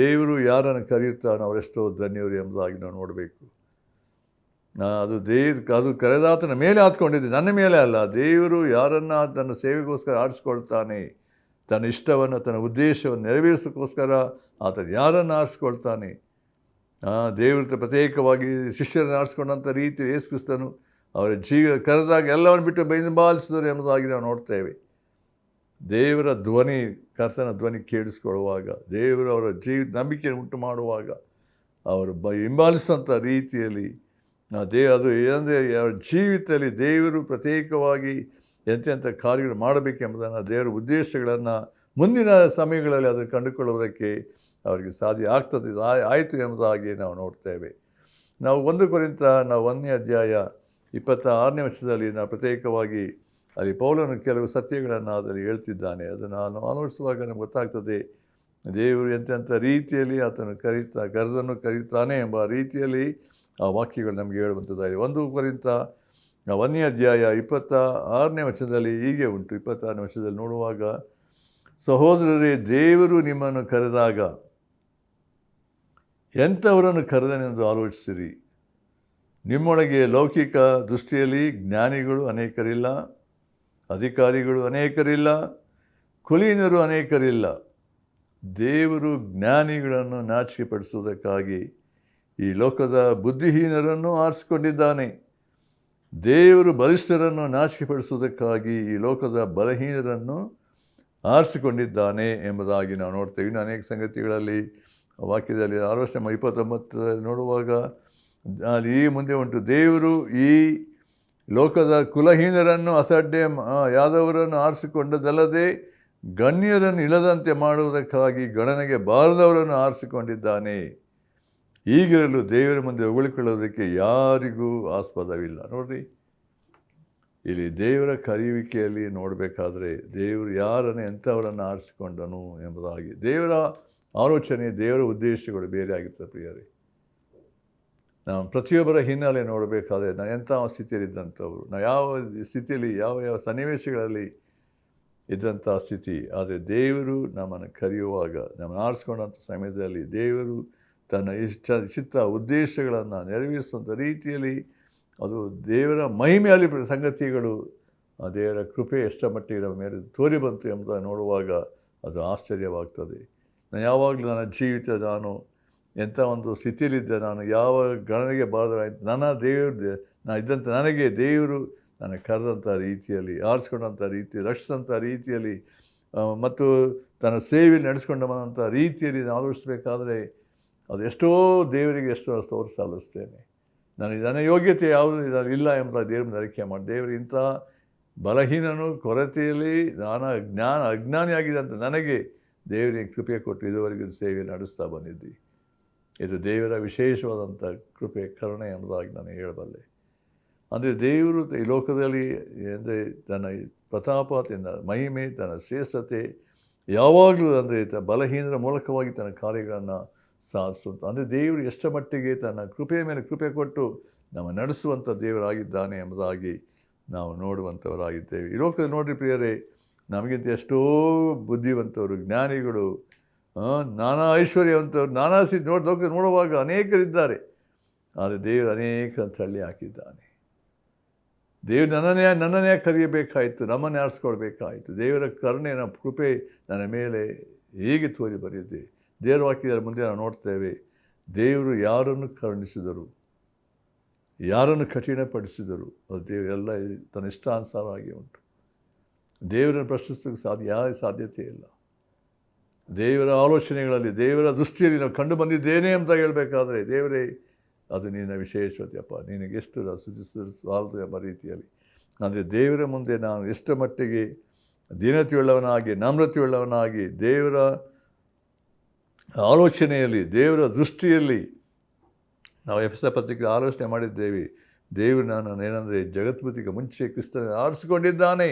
ದೇವರು ಯಾರನ್ನು ಕರೆಯುತ್ತಾನೋ ಅವರೆಷ್ಟೋ ಧನ್ಯರು ಎಂಬುದಾಗಿ ನಾವು ನೋಡಬೇಕು. ಅದು ಕರೆದಾತನ ಮೇಲೆ ಹಾತ್ಕೊಂಡಿದೆ, ನನ್ನ ಮೇಲೆ ಅಲ್ಲ. ದೇವರು ಯಾರನ್ನು ತನ್ನ ಸೇವೆಗೋಸ್ಕರ ಆರಿಸ್ಕೊಳ್ತಾನೆ, ತನ್ನ ಇಷ್ಟವನ್ನು, ತನ್ನ ಉದ್ದೇಶವನ್ನು ನೆರವೇರಿಸೋಕ್ಕೋಸ್ಕರ ಆತನು ಯಾರನ್ನು ಆರಿಸ್ಕೊಳ್ತಾನೆ, ದೇವರ ಪ್ರತ್ಯೇಕವಾಗಿ ಶಿಷ್ಯರನ್ನು ಆರಿಸ್ಕೊಂಡಂಥ ರೀತಿ ಯೇಸು ಕ್ರಿಸ್ತನು ಅವರ ಕರೆದಾಗ ಎಲ್ಲವನ್ನು ಬಿಟ್ಟು ಹಿಂಬಾಲಿಸಿದರು ಎಂಬುದಾಗಿ ನಾವು ನೋಡ್ತೇವೆ. ದೇವರ ಧ್ವನಿ, ಕರ್ತನ ಧ್ವನಿ ಕೇಳಿಸ್ಕೊಳ್ಳುವಾಗ, ದೇವರು ಅವರ ನಂಬಿಕೆಯನ್ನು ಉಂಟು ಮಾಡುವಾಗ ಅವರು ಹಿಂಬಾಲಿಸಿದಂಥ ರೀತಿಯಲ್ಲಿ ಅದು ಏನಂದರೆ ಅವರ ಜೀವಿತದಲ್ಲಿ ದೇವರು ಪ್ರತ್ಯೇಕವಾಗಿ ಎಂತೆಂಥ ಕಾರ್ಯಗಳು ಮಾಡಬೇಕೆಂಬುದನ್ನು, ದೇವರ ಉದ್ದೇಶಗಳನ್ನು ಮುಂದಿನ ಸಮಯಗಳಲ್ಲಿ ಅದನ್ನು ಕಂಡುಕೊಳ್ಳುವುದಕ್ಕೆ ಅವರಿಗೆ ಸಾಧ್ಯ ಆಗ್ತದೆ, ಆಯಿತು ಎಂಬುದಾಗಿ ನಾವು ನೋಡ್ತೇವೆ. ನಾವು 1 ಕೊರಿಂಥ 1ನೇ ಅಧ್ಯಾಯ 26ನೇ ವಚನದಲ್ಲಿ ನಾವು ಪ್ರತ್ಯೇಕವಾಗಿ ಅಲ್ಲಿ ಪೌಲನು ಕೆಲವು ಸತ್ಯಗಳನ್ನು ಅದರಲ್ಲಿ ಹೇಳ್ತಿದ್ದಾನೆ. ಅದನ್ನು ನಾನು ಆಲೋಚಿಸುವಾಗ ನಮ್ಗೆ ಗೊತ್ತಾಗ್ತದೆ ದೇವರು ಎಂತೆಂಥ ರೀತಿಯಲ್ಲಿ ಆತನು ಕರೆದನ್ನು ಕರೆಯುತ್ತಾನೆ ಎಂಬ ರೀತಿಯಲ್ಲಿ ಆ ವಾಕ್ಯಗಳು ನಮಗೆ ಹೇಳುವಂಥದ್ದಾಗಿದೆ. 1 ಕೊರಿಂಥ 1ನೇ ಅಧ್ಯಾಯ 26ನೇ ವಚನದಲ್ಲಿ ಹೀಗೆ ಉಂಟು. 26ನೇ ವಚನದಲ್ಲಿ ನೋಡುವಾಗ, ಸಹೋದರರೇ, ದೇವರು ನಿಮ್ಮನ್ನು ಕರೆದಾಗ ಎಂಥವರನ್ನು ಕರೆದನೆಂದು ಆಲೋಚಿಸಿರಿ. ನಿಮ್ಮೊಳಗೆ ಲೌಕಿಕ ದೃಷ್ಟಿಯಲ್ಲಿ ಜ್ಞಾನಿಗಳು ಅನೇಕರಿಲ್ಲ, ಅಧಿಕಾರಿಗಳು ಅನೇಕರಿಲ್ಲ, ಕುಲೀನರು ಅನೇಕರಿಲ್ಲ. ದೇವರು ಜ್ಞಾನಿಗಳನ್ನು ನಾಚಿಕೆಪಡಿಸುವುದಕ್ಕಾಗಿ ಈ ಲೋಕದ ಬುದ್ಧಿಹೀನರನ್ನು ಆರಿಸಿಕೊಂಡಿದ್ದಾನೆ. ದೇವರು ಬಲಿಷ್ಠರನ್ನು ನಾಚಿಕೆಪಡಿಸುವುದಕ್ಕಾಗಿ ಈ ಲೋಕದ ಬಲಹೀನರನ್ನು ಆರಿಸಿಕೊಂಡಿದ್ದಾನೆ ಎಂಬುದಾಗಿ ನಾವು ನೋಡ್ತೇವೆ. ಇನ್ನು ಅನೇಕ ಸಂಗತಿಗಳಲ್ಲಿ ವಾಕ್ಯದಲ್ಲಿ 29 ನೋಡುವಾಗ ಅಲ್ಲಿ ಈ ಮುಂದೆ ಉಂಟು, ದೇವರು ಈ ಲೋಕದ ಕುಲಹೀನರನ್ನು ಯಾದವರನ್ನು ಆರಿಸಿಕೊಂಡದಲ್ಲದೆ ಗಣ್ಯರನ್ನು ಇಲ್ಲದಂತೆ ಮಾಡುವುದಕ್ಕಾಗಿ ಗಣನೆಗೆ ಬಾರದವರನ್ನು ಆರಿಸಿಕೊಂಡಿದ್ದಾನೆ. ಹೀಗಿರಲು ದೇವರ ಮುಂದೆ ಹೊಗಳಿಕೊಳ್ಳೋದಕ್ಕೆ ಯಾರಿಗೂ ಆಸ್ಪದವಿಲ್ಲ. ನೋಡ್ರಿ, ಇಲ್ಲಿ ದೇವರ ಕರೆಯುವಿಕೆಯಲ್ಲಿ ನೋಡಬೇಕಾದ್ರೆ ದೇವರು ಯಾರನ್ನು ಎಂಥವರನ್ನು ಆರಿಸಿಕೊಂಡನು ಎಂಬುದಾಗಿ ದೇವರ ಆಲೋಚನೆ, ದೇವರ ಉದ್ದೇಶಗಳು ಬೇರೆ ಆಗಿರ್ತದೆ ಪ್ರಿಯರೇ. ನಾವು ಪ್ರತಿಯೊಬ್ಬರ ಹಿನ್ನೆಲೆ ನೋಡಬೇಕಾದ್ರೆ ನಾವು ಎಂಥ ಸ್ಥಿತಿಯಲ್ಲಿದ್ದಂಥವ್ರು, ನಾವು ಯಾವ ಸ್ಥಿತಿಯಲ್ಲಿ ಯಾವ ಸನ್ನಿವೇಶಗಳಲ್ಲಿ ಇದ್ದಂಥ ಸ್ಥಿತಿ. ಆದರೆ ದೇವರು ನಮ್ಮನ್ನು ಕರೆಯುವಾಗ, ನಮ್ಮನ್ನು ಆರಿಸ್ಕೊಂಡಂಥ ಸಮಯದಲ್ಲಿ ದೇವರು ತನ್ನ ಚಿತ್ತ ಉದ್ದೇಶಗಳನ್ನು ನೆರವೇರಿಸುವಂಥ ರೀತಿಯಲ್ಲಿ ಅದು ದೇವರ ಮಹಿಮೆಯಲ್ಲಿ ಸಂಗತಿಗಳು, ದೇವರ ಕೃಪೆ ಎಷ್ಟರ ಮಟ್ಟಿಗೆ ನಮ್ಮ ಮೇಲೆ ತೋರಿ ಬಂತು ಎಂಬುದನ್ನು ನೋಡುವಾಗ ಅದು ಆಶ್ಚರ್ಯವಾಗ್ತದೆ. ನಾನು ಯಾವಾಗಲೂ ನನ್ನ ಜೀವಿತ ನಾನು ಎಂಥ ಒಂದು ಸ್ಥಿತಿಯಲ್ಲಿದ್ದೆ, ನಾನು ಯಾವ ಗಣನೆಗೆ ಬಾರದಾಯಿತು, ನಾನು ಇದ್ದಂಥ ನನಗೆ ದೇವರು ನನ್ನ ಕರೆದಂಥ ರೀತಿಯಲ್ಲಿ, ಆರಿಸ್ಕೊಂಡಂಥ ರೀತಿ, ರಕ್ಷಿಸಿದಂಥ ರೀತಿಯಲ್ಲಿ ಮತ್ತು ತನ್ನ ಸೇವೆಯಲ್ಲಿ ನಡೆಸ್ಕೊಂಡು ಬಂದಂಥ ರೀತಿಯಲ್ಲಿ ನಾನು ಆಲೋಚಿಸಬೇಕಾದ್ರೆ ಅದು ಎಷ್ಟೋ ದೇವರಿಗೆ ಎಷ್ಟೋ ಸ್ತೋತ್ರ ಸಲ್ಲಿಸ್ತೇನೆ. ನನ್ನ ಯೋಗ್ಯತೆ ಯಾವುದು ಇಲ್ಲ ಎಂಬ ದೇವರ ಅರಿಕೆ ಮಾಡಿ, ದೇವರು ಇಂಥ ಬಲಹೀನನು, ಕೊರತೆಯಲ್ಲಿ ಅಜ್ಞಾನಿಯಾಗಿದ್ದಂಥ ನನಗೆ ದೇವರಿಗೆ ಕೃಪೆ ಕೊಟ್ಟು ಇದುವರೆಗೆ ಸೇವೆಯಲ್ಲಿ ನಡೆಸ್ತಾ ಬಂದಿದ್ದಿ. ಇದು ದೇವರ ವಿಶೇಷವಾದಂಥ ಕೃಪೆ, ಕರುಣೆ ಎಂಬುದಾಗಿ ನಾನು ಹೇಳಬಲ್ಲೆ. ಅಂದರೆ ದೇವರು ಈ ಲೋಕದಲ್ಲಿ ಅಂದರೆ ತನ್ನ ಪ್ರತಾಪ, ತನ್ನ ಮಹಿಮೆ, ತನ್ನ ಶ್ರೇಷ್ಠತೆ ಯಾವಾಗಲೂ ಅಂದರೆ ಬಲಹೀನರ ಮೂಲಕವಾಗಿ ತನ್ನ ಕಾರ್ಯಗಳನ್ನು ಸಾಧಿಸುವಂಥ, ಅಂದರೆ ದೇವರು ಎಷ್ಟರ ಮಟ್ಟಿಗೆ ತನ್ನ ಕೃಪೆಯ ಮೇಲೆ ಕೃಪೆ ಕೊಟ್ಟು ನಾವು ನಡೆಸುವಂಥ ದೇವರಾಗಿದ್ದಾನೆ ಎಂಬುದಾಗಿ ನಾವು ನೋಡುವಂಥವರಾಗಿದ್ದೇವೆ. ಈ ಲೋಕದಲ್ಲಿ ನೋಡಿರಿ ಪ್ರಿಯರೇ, ನಮಗಿಂತ ಎಷ್ಟೋ ಬುದ್ಧಿವಂತವರು, ಜ್ಞಾನಿಗಳು, ನಾನಾ ಐಶ್ವರ್ಯವಂತವರು, ನಾನಾ ಲೋಕ ನೋಡುವಾಗ ಅನೇಕರಿದ್ದಾರೆ. ಆದರೆ ದೇವರು ಅನೇಕ ತಳ್ಳಿ ಹಾಕಿದ್ದಾನೆ. ದೇವರು ನನ್ನನ್ನೇ ಕರೆಯಬೇಕಾಯಿತು, ನಮ್ಮನ್ನೇ ಆರಿಸ್ಕೊಳ್ಬೇಕಾಯಿತು. ದೇವರ ಕರುಣೆ, ನಮ್ಮ ಕೃಪೆ ನನ್ನ ಮೇಲೆ ಹೇಗೆ ತೋರಿ ಬರೆದಿದೆ. ದೇವರ ವಾಕ್ಯದ ಮುಂದೆ ನಾವು ನೋಡ್ತೇವೆ, ದೇವರು ಯಾರನ್ನು ಕರುಣಿಸಿದರು, ಯಾರನ್ನು ಕಠಿಣಪಡಿಸಿದರು, ಅದು ದೇವರೆಲ್ಲ ತನ್ನ ಇಷ್ಟಾನುಸಾರವಾಗಿ ಉಂಟು. ದೇವರನ್ನು ಪ್ರಶ್ನಿಸೋಕ್ಕೆ ಯಾವ ಸಾಧ್ಯತೆ ಇಲ್ಲ. ದೇವರ ಆಲೋಚನೆಗಳಲ್ಲಿ, ದೇವರ ದೃಷ್ಟಿಯಲ್ಲಿ ನಾವು ಕಂಡು ಬಂದಿದ್ದೇನೆ ಅಂತ ಹೇಳಬೇಕಾದ್ರೆ, ದೇವರೇ ಅದು ನಿನ್ನ ವಿಶೇಷತೆಯಪ್ಪ, ನಿನಗೆಷ್ಟು ಸೂಚಿಸಿದ್ರು ಸಾಲದು ಎಂಬ ರೀತಿಯಲ್ಲಿ. ಅಂದರೆ ದೇವರ ಮುಂದೆ ನಾನು ಎಷ್ಟು ಮಟ್ಟಿಗೆ ದೀನತೆಯುಳ್ಳವನಾಗಿ, ನಮ್ರತೆಯುಳ್ಳವನಾಗಿ, ದೇವರ ಆಲೋಚನೆಯಲ್ಲಿ, ದೇವರ ದೃಷ್ಟಿಯಲ್ಲಿ ನಾವು ಎಫೆಸ ಪತ್ರಿಕೆ ಆಲೋಚನೆ ಮಾಡಿದ್ದೇವೆ. ದೇವರು ನಾನು ಏನಂದರೆ ಜಗತ್ಪತಿಗೆ ಮುಂಚೆ ಕ್ರಿಸ್ತನ ಆರಿಸಿಕೊಂಡಿದ್ದಾನೆ.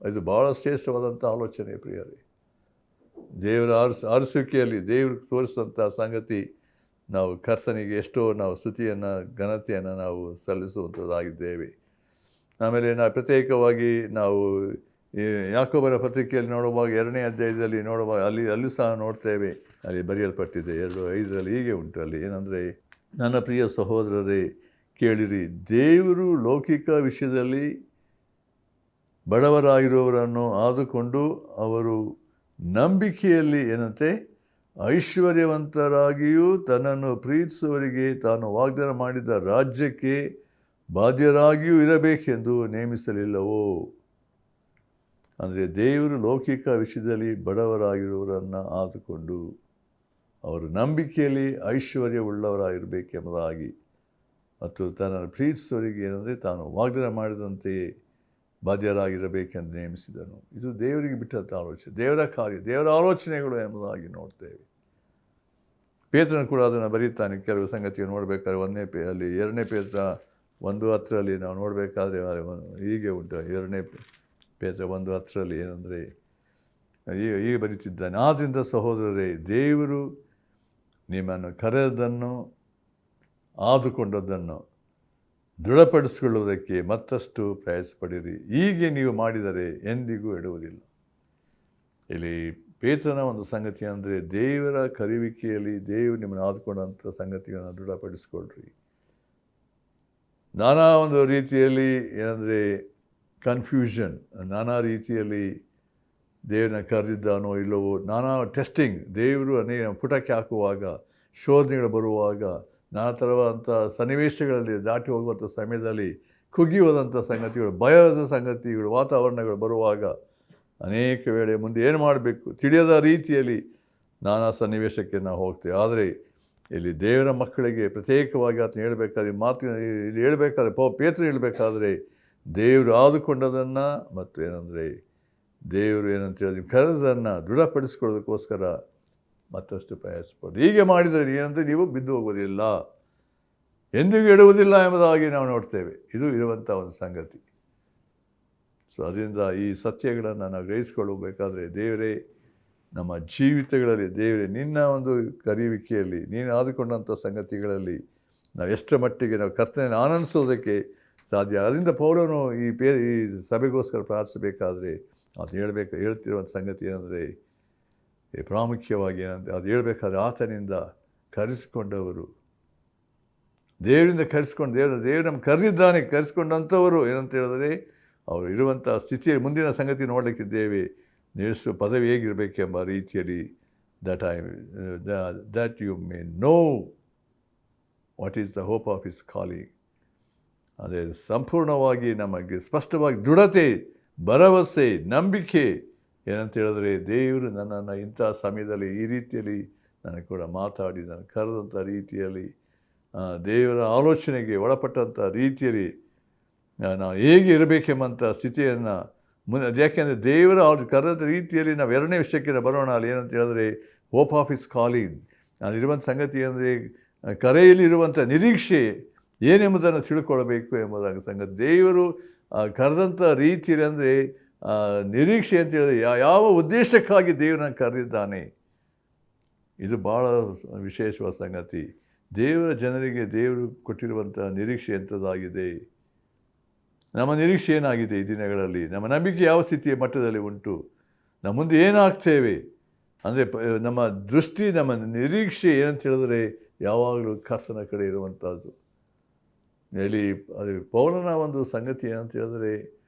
ಇದು ಭಾಳ ಶ್ರೇಷ್ಠವಾದಂಥ ಆಲೋಚನೆ ಪ್ರಿಯರೇ. ದೇವರ ಆರಿಸುವಿಕೆಯಲ್ಲಿ ದೇವರು ತೋರಿಸಿದಂಥ ಸಂಗತಿ, ನಾವು ಕರ್ತನಿಗೆ ಎಷ್ಟೋ ನಾವು ಸ್ತುತಿಯನ್ನು, ಘನತೆಯನ್ನು ನಾವು ಸಲ್ಲಿಸುವಂಥದ್ದಾಗಿದ್ದೇವೆ. ಆಮೇಲೆ ನಾವು ಪ್ರತ್ಯೇಕವಾಗಿ ನಾವು ಯಾಕೋಬನ ಪತ್ರಿಕೆಯಲ್ಲಿ ನೋಡುವಾಗ 2ನೇ ಅಧ್ಯಾಯದಲ್ಲಿ ನೋಡುವಾಗ ಅಲ್ಲಿ ಸಹ ನೋಡ್ತೇವೆ, ಅಲ್ಲಿ ಬರೆಯಲ್ಪಟ್ಟಿದೆ 2:5 ಹೀಗೆ ಉಂಟು. ಅಲ್ಲಿ ಏನಂದರೆ, ನನ್ನ ಪ್ರಿಯ ಸಹೋದರರೇ ಕೇಳಿರಿ, ದೇವರು ಲೌಕಿಕ ವಿಷಯದಲ್ಲಿ ಬಡವರಾಗಿರುವವರನ್ನು ಆದುಕೊಂಡು ಅವರು ನಂಬಿಕೆಯಲ್ಲಿ ಏನಂತೆ ಐಶ್ವರ್ಯವಂತರಾಗಿಯೂ ತನ್ನನ್ನು ಪ್ರೀತಿಸುವವರಿಗೆ ತಾನು ವಾಗ್ದಾನ ಮಾಡಿದ ರಾಜ್ಯಕ್ಕೆ ಬಾಧ್ಯರಾಗಿಯೂ ಇರಬೇಕೆಂದು ನೇಮಿಸಲಿಲ್ಲವೋ. ಅಂದರೆ ದೇವರು ಲೌಕಿಕ ವಿಷಯದಲ್ಲಿ ಬಡವರಾಗಿರುವವರನ್ನು ಆದುಕೊಂಡು ಅವರು ನಂಬಿಕೆಯಲ್ಲಿ ಐಶ್ವರ್ಯವುಳ್ಳವರಾಗಿರಬೇಕೆಂಬುದಾಗಿ ಮತ್ತು ತನ್ನನ್ನು ಪ್ರೀತಿಸುವವರಿಗೆ ಏನಂದರೆ ತಾನು ವಾಗ್ದಾನ ಮಾಡಿದಂತೆಯೇ ಬಾಧ್ಯರಾಗಿರಬೇಕೆಂದು ನೇಮಿಸಿದನು. ಇದು ದೇವರಿಗೆ ಬಿಟ್ಟಂಥ ಆಲೋಚನೆ, ದೇವರ ಕಾರ್ಯ, ದೇವರ ಆಲೋಚನೆಗಳು ಎಂಬುದಾಗಿ ನೋಡ್ತೇವೆ. ಪೇತ್ರನು ಕೂಡ ಅದನ್ನು ಬರೀತಾನೆ. ಕೆಲವು ಸಂಗತಿಯನ್ನು ನೋಡಬೇಕಾದ್ರೆ ಅಲ್ಲಿ 2ನೇ ಪೇತ್ರ 1:10 ನಾವು ನೋಡಬೇಕಾದ್ರೆ ಹೀಗೆ ಉಂಟು. 2ನೇ ಪೇತ್ರ 1:10 ಏನಂದರೆ ಹೀಗೆ ಬರೀತಿದ್ದಾನೆ, ಆದ್ದರಿಂದ ಸಹೋದರರೇ, ದೇವರು ನಿಮ್ಮನ್ನು ಕರೆದನ್ನು ಆದುಕೊಂಡದ್ದನ್ನು ದೃಢಪಡಿಸಿಕೊಳ್ಳುವುದಕ್ಕೆ ಮತ್ತಷ್ಟು ಪ್ರಯಾಸಪಡಿರಿ. ಹೀಗೆ ನೀವು ಮಾಡಿದರೆ ಎಂದಿಗೂ ಎಡುವುದಿಲ್ಲ. ಇಲ್ಲಿ ಪೇತ್ರನ ಒಂದು ಸಂಗತಿ ಅಂದರೆ, ದೇವರ ಕರೆಯುವಿಕೆಯಲ್ಲಿ ದೇವರು ನಿಮ್ಮನ್ನು ಆದುಕೊಂಡಂಥ ಸಂಗತಿಗಳನ್ನು ದೃಢಪಡಿಸ್ಕೊಳ್ರಿ. ನಾನಾ ಒಂದು ರೀತಿಯಲ್ಲಿ ಏನಂದರೆ ಕನ್ಫ್ಯೂಷನ್, ನಾನಾ ರೀತಿಯಲ್ಲಿ ದೇವರನ್ನ ಕರೆದಿದ್ದಾನೋ ಇಲ್ಲವೋ, ನಾನಾ ಟೆಸ್ಟಿಂಗ್, ದೇವರು ಪುಟಕ್ಕೆ ಹಾಕುವಾಗ, ಶೋಧನೆಗಳು ಬರುವಾಗ, ನಾನಾ ಥರವಾದಂಥ ಸನ್ನಿವೇಶಗಳಲ್ಲಿ ದಾಟಿ ಹೋಗುವಂಥ ಸಮಯದಲ್ಲಿ ಕುಗ್ಗಿ ಹೋದಂಥ ಸಂಗತಿಗಳು, ಭಯದ ಸಂಗತಿಗಳು, ವಾತಾವರಣಗಳು ಬರುವಾಗ ಅನೇಕ ವೇಳೆ ಮುಂದೆ ಏನು ಮಾಡಬೇಕು ತಿಳಿಯದ ರೀತಿಯಲ್ಲಿ ನಾನಾ ಸನ್ನಿವೇಶಕ್ಕೆ ನಾವು ಹೋಗ್ತೇವೆ. ಆದರೆ ಇಲ್ಲಿ ದೇವರ ಮಕ್ಕಳಿಗೆ ಪ್ರತ್ಯೇಕವಾಗಿ ಆತನ ಹೇಳಬೇಕಾದ್ರೆ ಇಲ್ಲಿ ಹೇಳಬೇಕಾದ್ರೆ ಪೇತ್ರ ಹೇಳಬೇಕಾದ್ರೆ ದೇವರು ಆದುಕೊಂಡದನ್ನು ಮತ್ತು ಏನಂದರೆ ದೇವರು ಏನಂತ ಹೇಳಿದ್ರೆ ಕರೆದನ್ನು ದೃಢಪಡಿಸ್ಕೊಳ್ಳೋದಕ್ಕೋಸ್ಕರ ಮತ್ತಷ್ಟು ಪ್ರಯಾಸಪಡು. ಹೀಗೆ ಮಾಡಿದರೆ ಏನಂದರೆ ನೀವು ಬಿದ್ದು ಹೋಗೋದಿಲ್ಲ, ಎಂದಿಗೂ ಎಡುವುದಿಲ್ಲ ಎಂಬುದಾಗಿ ನಾವು ನೋಡ್ತೇವೆ. ಇದು ಇರುವಂಥ ಒಂದು ಸಂಗತಿ. ಸೊ ಅದರಿಂದ ಈ ಸತ್ಯಗಳನ್ನು ನಾವು ಗ್ರಹಿಸಿಕೊಳ್ಳಬೇಕಾದ್ರೆ ದೇವರೇ ನಮ್ಮ ಜೀವಿತಗಳಲ್ಲಿ, ದೇವರೇ ನಿನ್ನ ಒಂದು ಕರೆಯುವಿಕೆಯಲ್ಲಿ ನೀನು ಆದುಕೊಂಡಂಥ ಸಂಗತಿಗಳಲ್ಲಿ ನಾವು ಎಷ್ಟರ ಮಟ್ಟಿಗೆ ನಾವು ಕರ್ತನೆಯನ್ನು ಆನಂದಿಸೋದಕ್ಕೆ ಸಾಧ್ಯ. ಅದರಿಂದ ಪೌಲನು ಈ ಸಭೆಗೋಸ್ಕರ ಪ್ರಾರ್ಥಿಸಬೇಕಾದ್ರೆ ಅದು ಹೇಳ್ತಿರುವಂಥ ಸಂಗತಿ ಏನಂದರೆ ಪ್ರಾಮುಖ್ಯವಾಗಿ ಏನಂದರೆ ಅದು ಹೇಳಬೇಕಾದ್ರೆ ಆತನಿಂದ ಕರೆಸಿಕೊಂಡವರು, ದೇವರಿಂದ ಕರೆಸ್ಕೊಂಡು ದೇವರು ನಮ್ಗೆ ಕರೆದಿದ್ದಾನೆ, ಕರೆಸ್ಕೊಂಡಂಥವರು ಏನಂತ ಹೇಳಿದ್ರೆ ಅವರು ಇರುವಂಥ ಸ್ಥಿತಿಯಲ್ಲಿ ಮುಂದಿನ ಸಂಗತಿ ನೋಡಲಿಕ್ಕಿದ್ದೇವೆ. ನಡೆಸುವ ಪದವಿ ಹೇಗಿರಬೇಕೆಂಬ ರೀತಿಯಲ್ಲಿ that you may know what is the hope of his calling. ಅದೇ ಸಂಪೂರ್ಣವಾಗಿ ನಮಗೆ ಸ್ಪಷ್ಟವಾಗಿ ದೃಢತೆ, ಭರವಸೆ, ನಂಬಿಕೆ ಏನಂತ ಹೇಳಿದ್ರೆ ದೇವರು ನನ್ನನ್ನು ಇಂಥ ಸಮಯದಲ್ಲಿ ಈ ರೀತಿಯಲ್ಲಿ ನನಗೆ ಕೂಡ ಮಾತಾಡಿ ನಾನು ಕರೆದಂಥ ರೀತಿಯಲ್ಲಿ ದೇವರ ಆಲೋಚನೆಗೆ ಒಳಪಟ್ಟಂಥ ರೀತಿಯಲ್ಲಿ ನಾವು ಹೇಗೆ ಇರಬೇಕೆಂಬಂಥ ಸ್ಥಿತಿಯನ್ನು ಯಾಕೆಂದರೆ ದೇವರ ಕರೆದ ರೀತಿಯಲ್ಲಿ ನಾವು ಎರಡನೇ ವಿಷಯಕ್ಕೆ ಬರೋಣ. ಅಲ್ಲಿ ಏನಂತ ಹೇಳಿದ್ರೆ ಹೋಪ್ ಆಫ್ ಇಸ್ ಕಾಲಿಂಗ್. ನಾನು ಇರುವಂಥ ಸಂಗತಿ ಅಂದರೆ ಕರೆಯಲ್ಲಿರುವಂಥ ನಿರೀಕ್ಷೆ ಏನೆಂಬುದನ್ನು ತಿಳ್ಕೊಳ್ಬೇಕು ಎಂಬುದಾಗಿ ಸಂಗತಿ. ದೇವರು ಕರೆದಂಥ ರೀತಿಯಲ್ಲಿ ಅಂದರೆ ನಿರೀಕ್ಷೆ ಅಂತ ಹೇಳಿದ್ರೆ ಯಾವ ಉದ್ದೇಶಕ್ಕಾಗಿ ದೇವರನ್ನು ಕರೆದಿದ್ದಾನೆ, ಇದು ಭಾಳ ವಿಶೇಷವಾದ ಸಂಗತಿ. ದೇವರ ಜನರಿಗೆ ದೇವರು ಕೊಟ್ಟಿರುವಂಥ ನಿರೀಕ್ಷೆ ಎಂಥದ್ದಾಗಿದೆ, ನಮ್ಮ ನಿರೀಕ್ಷೆ ಏನಾಗಿದೆ ಈ ದಿನಗಳಲ್ಲಿ, ನಮ್ಮ ನಂಬಿಕೆ ಯಾವ ಸ್ಥಿತಿಯ ಮಟ್ಟದಲ್ಲಿ ಉಂಟು, ನಮ್ಮ ಮುಂದೆ ಏನಾಗ್ತೇವೆ ಅಂದರೆ ನಮ್ಮ ದೃಷ್ಟಿ, ನಮ್ಮ ನಿರೀಕ್ಷೆ ಏನಂತ ಹೇಳಿದ್ರೆ ಯಾವಾಗಲೂ ಕರ್ತನ ಕಡೆ ಇರುವಂಥದ್ದು. ಇಲ್ಲಿ ಅದು ಪೌಲನ ಒಂದು ಸಂಗತಿ ಏನಂತ ಹೇಳಿದ್ರೆ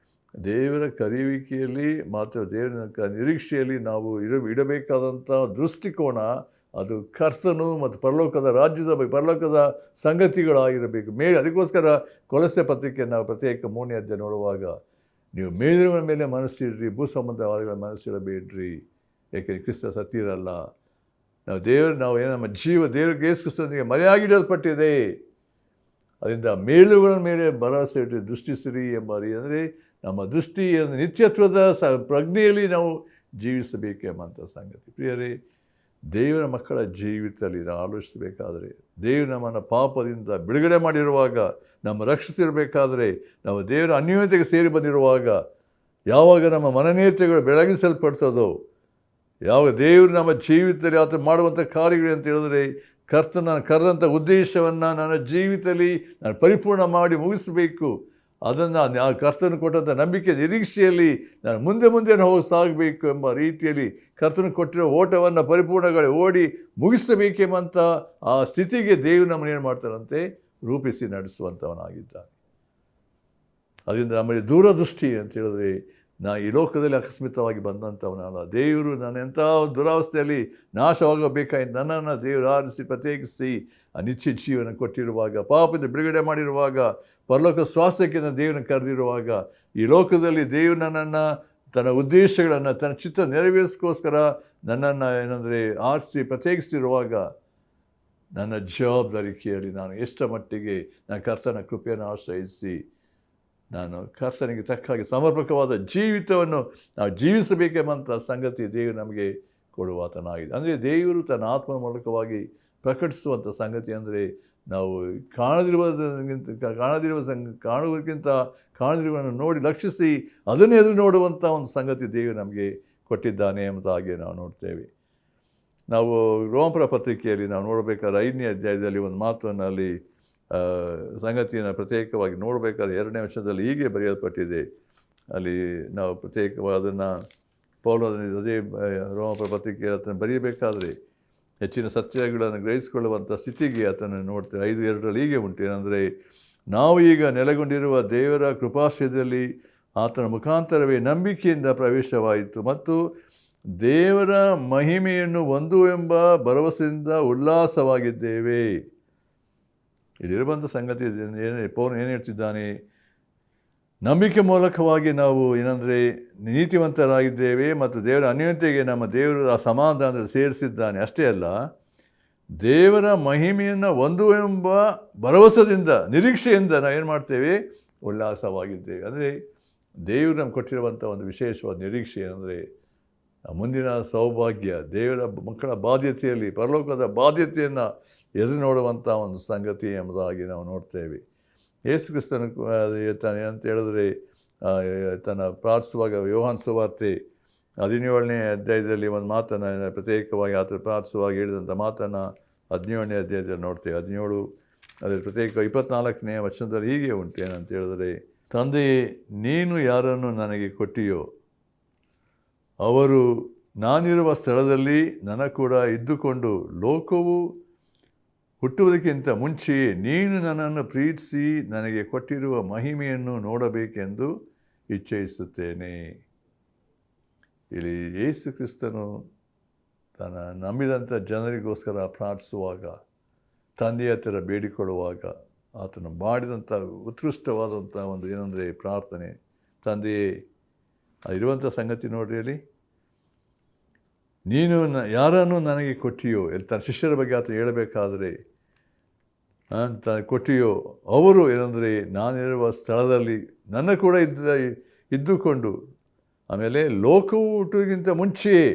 ದೇವರ ಕರೆಯುವಿಕೆಯಲ್ಲಿ ಮಾತ್ರ ದೇವರ ನಿರೀಕ್ಷೆಯಲ್ಲಿ ನಾವು ಇಡಬೇಕಾದಂಥ ದೃಷ್ಟಿಕೋನ ಅದು ಕರ್ತನು ಮತ್ತು ಪರಲೋಕದ ರಾಜ್ಯದ ಪರಲೋಕದ ಸಂಗತಿಗಳಾಗಿರಬೇಕು. ಅದಕ್ಕೋಸ್ಕರ ಕೊಲೊಸ್ಸೆ ಪತ್ರಿಕೆ ನಾವು ಪ್ರತ್ಯೇಕ 3ನೇ ಅಧ್ಯಾಯ ನೋಡುವಾಗ ನೀವು ಮೇಲಿನ ಮೇಲೆ ಮನಸ್ಸಿಡ್ರಿ, ಭೂ ಸಂಬಂಧವಾದಗಳ ಮನಸ್ಸಿಡಬೇಡ್ರಿ, ಏಕೆಂದರೆ ಕ್ರಿಸ್ತ ಸತ್ತಿರಲ್ಲ. ನಾವು ನಮ್ಮ ದೇವರಿಗೆ ಯೇಸು ಕ್ರಿಸ್ತನಿಗೆ ಮರೆಯಾಗಿಡಲ್ಪಟ್ಟಿದೆ. ಅದರಿಂದ ಮೇಲುಗಳ ಮೇಲೆ ಭರವಸೆ ಇಟ್ಟು ದೃಷ್ಟಿಸಿರಿ ಎಂಬಾರಿ ಅಂದರೆ ನಮ್ಮ ದೃಷ್ಟಿ ನಿತ್ಯತ್ವದ ಪ್ರಜ್ಞೆಯಲ್ಲಿ ನಾವು ಜೀವಿಸಬೇಕೆಂಬಂಥ ಸಂಗತಿ. ಪ್ರಿಯರೇ, ದೇವರ ಮಕ್ಕಳ ಜೀವಿತದಲ್ಲಿ ನಾವು ಆಲೋಚಿಸಬೇಕಾದರೆ ದೇವರು ನಮ್ಮನ್ನು ಪಾಪದಿಂದ ಬಿಡುಗಡೆ ಮಾಡಿರುವಾಗ, ನಮ್ಮ ರಕ್ಷಿಸಿರಬೇಕಾದರೆ, ನಾವು ದೇವರ ಅನ್ಯೋನ್ಯತೆಗೆ ಸೇರಿ ಬಂದಿರುವಾಗ, ಯಾವಾಗ ನಮ್ಮ ಮನನೇಯತೆಗಳು ಬೆಳಗಿಸಲ್ಪಡ್ತದೋ, ಯಾವಾಗ ದೇವರು ನಮ್ಮ ಜೀವಿತದಲ್ಲಿ ಆತ ಮಾಡುವಂಥ ಕಾರ್ಯಗಳು ಅಂತ ಹೇಳಿದ್ರೆ ಕರ್ತನ ಕರೆದಂಥ ಉದ್ದೇಶವನ್ನು ನನ್ನ ಜೀವಿತದಲ್ಲಿ ನಾನು ಪರಿಪೂರ್ಣ ಮಾಡಿ ಮುಗಿಸಬೇಕು. ಅದನ್ನು ಆ ಕರ್ತನು ಕೊಟ್ಟಂಥ ನಂಬಿಕೆ ನಿರೀಕ್ಷೆಯಲ್ಲಿ ನಾನು ಮುಂದೆ ಸಾಗಬೇಕು ಎಂಬ ರೀತಿಯಲ್ಲಿ ಕರ್ತನು ಕೊಟ್ಟಿರೋ ಓಟವನ್ನು ಪರಿಪೂರ್ಣಗಳು ಓಡಿ ಮುಗಿಸಬೇಕೆಂಬಂಥ ಆ ಸ್ಥಿತಿಗೆ ದೇವರು ನಮ್ಮನ್ನು ಏನು ಮಾಡ್ತಾರಂತೆ ರೂಪಿಸಿ ನಡೆಸುವಂಥವನಾಗಿದ್ದಾನೆ. ಅದರಿಂದ ನಮ್ಮಲ್ಲಿ ದೂರದೃಷ್ಟಿ ಅಂತ ಹೇಳಿದ್ರೆ ಈ ಲೋಕದಲ್ಲಿ ಅಕಸ್ಮಿತವಾಗಿ ಬಂದಂಥವನಲ್ಲ. ದೇವರು ನಾನು ಎಂಥ ದುರಾವಸ್ಥೆಯಲ್ಲಿ ನಾಶವಾಗಬೇಕಾಗಿ ನನ್ನನ್ನು ದೇವರು ಆರಿಸಿ ಪ್ರತ್ಯೇಕಿಸಿ ಆ ನಿತ್ಯ ಜೀವನ ಕೊಟ್ಟಿರುವಾಗ, ಪಾಪದ ಬಿಡುಗಡೆ ಮಾಡಿರುವಾಗ, ಪರಲೋಕ ಸ್ವಾಸ್ಥ್ಯಕ್ಕೆ ನಾನು ದೇವರನ್ನು ಕರೆದಿರುವಾಗ, ಈ ಲೋಕದಲ್ಲಿ ದೇವರು ನನ್ನನ್ನು ತನ್ನ ಉದ್ದೇಶಗಳನ್ನು ತನ್ನ ಚಿತ್ತ ನೆರವೇರಿಸೋಸ್ಕರ ನನ್ನನ್ನು ಏನಂದರೆ ಆರಿಸಿ ಪ್ರತ್ಯೇಕಿಸಿರುವಾಗ ನನ್ನ ಜವಾಬ್ದಾರಿಕೆಯಲ್ಲಿ ನಾನು ಎಷ್ಟರ ಮಟ್ಟಿಗೆ ನಾನು ಕರ್ತನ ಕೃಪೆಯನ್ನು ಆಶ್ರಯಿಸಿ ನಾನು ಕರ್ತನಿಗೆ ತಕ್ಕಾಗಿ ಸಮರ್ಪಕವಾದ ಜೀವಿತವನ್ನು ನಾವು ಜೀವಿಸಬೇಕೆಂಬಂಥ ಸಂಗತಿ ದೇವರು ನಮಗೆ ಕೊಡುವಾತನಾಗಿದೆ. ಅಂದರೆ ದೇವರು ತನ್ನ ಆತ್ಮನ ಮೂಲಕವಾಗಿ ಪ್ರಕಟಿಸುವಂಥ ಸಂಗತಿ ಅಂದರೆ ನಾವು ಕಾಣದಿರುವುದನ್ನು ನೋಡಿ ಲಕ್ಷಿಸಿ ಅದನ್ನೇ ಎದುರು ನೋಡುವಂಥ ಒಂದು ಸಂಗತಿ ದೇವರು ನಮಗೆ ಕೊಟ್ಟಿದ್ದಾನೆ ಎಂಬುದಾಗಿ ನಾವು ನೋಡ್ತೇವೆ. ನಾವು ರೋಮಪುರ ಪತ್ರಿಕೆಯಲ್ಲಿ ನಾವು ನೋಡಬೇಕಾದ್ರೆ 5ನೇ ಅಧ್ಯಾಯದಲ್ಲಿ ಒಂದು ಮಾತನ್ನು ಅಲ್ಲಿ ಸಂಗತಿಯನ್ನು ಪ್ರತ್ಯೇಕವಾಗಿ ನೋಡಬೇಕಾದ್ರೆ 2ನೇ ವಚನದಲ್ಲಿ ಹೀಗೆ ಬರೆಯಲ್ಪಟ್ಟಿದೆ. ಅಲ್ಲಿ ನಾವು ಪ್ರತ್ಯೇಕವಾದನ್ನು ಪೌಲನು ಅದೇ ರೋಮಪುರ ಪತ್ರಿಕೆ ಆತನ ಬರೆಯಬೇಕಾದ್ರೆ ಹೆಚ್ಚಿನ ಸತ್ಯಗಳನ್ನು ಗ್ರಹಿಸಿಕೊಳ್ಳುವಂಥ ಸ್ಥಿತಿಗೆ ಆತನ ನೋಡ್ತೇವೆ. 5:2 ಹೀಗೆ ಉಂಟು. ಏನಂದರೆ ನಾವು ಈಗ ನೆಲೆಗೊಂಡಿರುವ ದೇವರ ಕೃಪಾಶ್ರಯದಲ್ಲಿ ಆತನ ಮುಖಾಂತರವೇ ನಂಬಿಕೆಯಿಂದ ಪ್ರವೇಶವಾಯಿತು ಮತ್ತು ದೇವರ ಮಹಿಮೆಯನ್ನು ಹೊಂದುವೆಂಬ ಭರವಸೆಯಿಂದ ನಂಬಿಕೆ ಮೂಲಕವಾಗಿ ನಾವು ಏನಂದರೆ ನೀತಿವಂತರಾಗಿದ್ದೇವೆ ಮತ್ತು ದೇವರ ಅನ್ಯೋನ್ಯತೆಗೆ ನಮ್ಮ ದೇವರು ಆ ಸಮಾಧಾನದಲ್ಲಿ ಸೇರಿಸಿದ್ದಾನೆ. ಅಷ್ಟೇ ಅಲ್ಲ, ದೇವರ ಮಹಿಮೆಯನ್ನು ಒಂದು ಎಂಬ ಭರವಸೆಯಿಂದ, ನಿರೀಕ್ಷೆಯಿಂದ ನಾವು ಏನು ಮಾಡ್ತೇವೆ, ಉಲ್ಲಾಸವಾಗಿದ್ದೇವೆ. ಅಂದರೆ ದೇವರು ನಮ್ಗೆ ಕೊಟ್ಟಿರುವಂಥ ಒಂದು ವಿಶೇಷವಾದ ನಿರೀಕ್ಷೆ ಅಂದರೆ ಮುಂದಿನ ಸೌಭಾಗ್ಯ, ದೇವರ ಮಕ್ಕಳ ಬಾಧ್ಯತೆಯಲ್ಲಿ ಪರಲೋಕದ ಬಾಧ್ಯತೆಯನ್ನು ಎದುರು ನೋಡುವಂಥ ಒಂದು ಸಂಗತಿ ಎಂಬುದಾಗಿ ನಾವು ನೋಡ್ತೇವೆ. ಯೇಸು ಕ್ರಿಸ್ತನು ತಾನು ಏನಂತ ಹೇಳಿದ್ರೆ, ತನ್ನ ಪ್ರಾರ್ಥಿಸುವಾಗ ಯೋಹಾನ ಸುವಾರ್ತೆ 17ನೇ ಅಧ್ಯಾಯದಲ್ಲಿ ಒಂದು ಮಾತನ್ನು ಪ್ರತ್ಯೇಕವಾಗಿ ಆತ ಪ್ರಾರ್ಥಿಸುವಾಗ ಹೇಳಿದಂಥ ಮಾತನ್ನು 17ನೇ ಅಧ್ಯಾಯದಲ್ಲಿ ನೋಡ್ತೇವೆ. 17 ಅದರ ಪ್ರತ್ಯೇಕ 24ನೇ ವಚನದಲ್ಲಿ ಹೀಗೆ ಉಂಟು. ಏನಂತ ಹೇಳಿದ್ರೆ, ತಂದೆಯೇ, ನೀನು ಯಾರನ್ನು ನನಗೆ ಕೊಟ್ಟಿಯೋ ಅವರು ನಾನಿರುವ ಸ್ಥಳದಲ್ಲಿ ನನ್ನ ಕೂಡ ಇದ್ದುಕೊಂಡು ಲೋಕವು ಹುಟ್ಟುವುದಕ್ಕಿಂತ ಮುಂಚೆಯೇ ನೀನು ನನ್ನನ್ನು ಪ್ರೀತಿಸಿ ನನಗೆ ಕೊಟ್ಟಿರುವ ಮಹಿಮೆಯನ್ನು ನೋಡಬೇಕೆಂದು ಇಚ್ಛಿಸುತ್ತೇನೆ. ಇಲ್ಲಿ ಯೇಸು ಕ್ರಿಸ್ತನು ತನ್ನ ನಂಬಿದಂಥ ಜನರಿಗೋಸ್ಕರ ಪ್ರಾರ್ಥಿಸುವಾಗ, ತಂದೆಯ ಹತ್ತಿರ ಬೇಡಿಕೊಳ್ಳುವಾಗ ಆತನು ಮಾಡಿದಂಥ ಉತ್ಕೃಷ್ಟವಾದಂಥ ಒಂದು ಏನಂದರೆ ಪ್ರಾರ್ಥನೆ, ತಂದೆಯೇ ಇರುವಂಥ ಸಂಗತಿ ನೋಡ್ರಿ. ಅಲ್ಲಿ ನೀನು ಯಾರನ್ನು ನನಗೆ ಕೊಟ್ಟಿಯೋ, ಇಲ್ಲಿ ತನ್ನ ಶಿಷ್ಯರ ಬಗ್ಗೆ ಆತ ಹೇಳಬೇಕಾದ್ರೆ ಕೊಟ್ಟಿಯೋ ಅವರು ಏನಂದರೆ ನಾನಿರುವ ಸ್ಥಳದಲ್ಲಿ ನನ್ನ ಕೂಡ ಇದ್ದುಕೊಂಡು, ಆಮೇಲೆ ಲೋಕವು ಹುಟ್ಟುವುದಕ್ಕಿಂತ ಮುಂಚೆಯೇ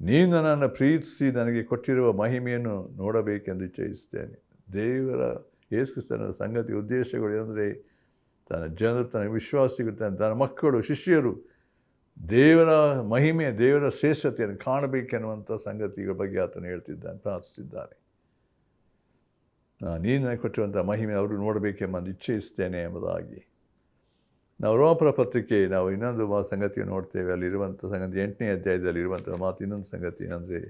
ನೀನು ನನ್ನನ್ನು ಪ್ರೀತಿಸಿ ನನಗೆ ಕೊಟ್ಟಿರುವ ಮಹಿಮೆಯನ್ನು ನೋಡಬೇಕೆಂದು ಇಚ್ಛಿಸ್ತೇನೆ. ದೇವರ ಯೇಸು ಕ್ರಿಸ್ತನ ಸಂಗತಿ ಉದ್ದೇಶಗಳು ಏನಂದರೆ ತನ್ನ ಜನರು, ತನ್ನ ವಿಶ್ವಾಸಿಗಳು, ತನ್ನ ಮಕ್ಕಳು, ಶಿಷ್ಯರು ದೇವರ ಮಹಿಮೆ, ದೇವರ ಶ್ರೇಷ್ಠತೆಯನ್ನು ಕಾಣಬೇಕೆನ್ನುವಂಥ ಸಂಗತಿಗಳ ಬಗ್ಗೆ ಆತನು ಹೇಳ್ತಿದ್ದಾನೆ, ಪ್ರಾರ್ಥಿಸಿದ್ದಾನೆ. ನೀನು ನನಗೆ ಕೊಟ್ಟಿರುವಂಥ ಮಹಿಮೆ ಅವರು ನೋಡಬೇಕೆಂಬುದು ಇಚ್ಛಿಸ್ತೇನೆ ಎಂಬುದಾಗಿ. ನಾವು ರೋಮಪುರ ಪತ್ರಿಕೆ ನಾವು ಇನ್ನೊಂದು ಸಂಗತಿಯನ್ನು ನೋಡ್ತೇವೆ. ಅಲ್ಲಿರುವಂಥ ಸಂಗತಿ 8ನೇ ಅಧ್ಯಾಯದಲ್ಲಿ ಇರುವಂಥ ಮಾತು ಇನ್ನೊಂದು ಸಂಗತಿ ಏನಂದರೆ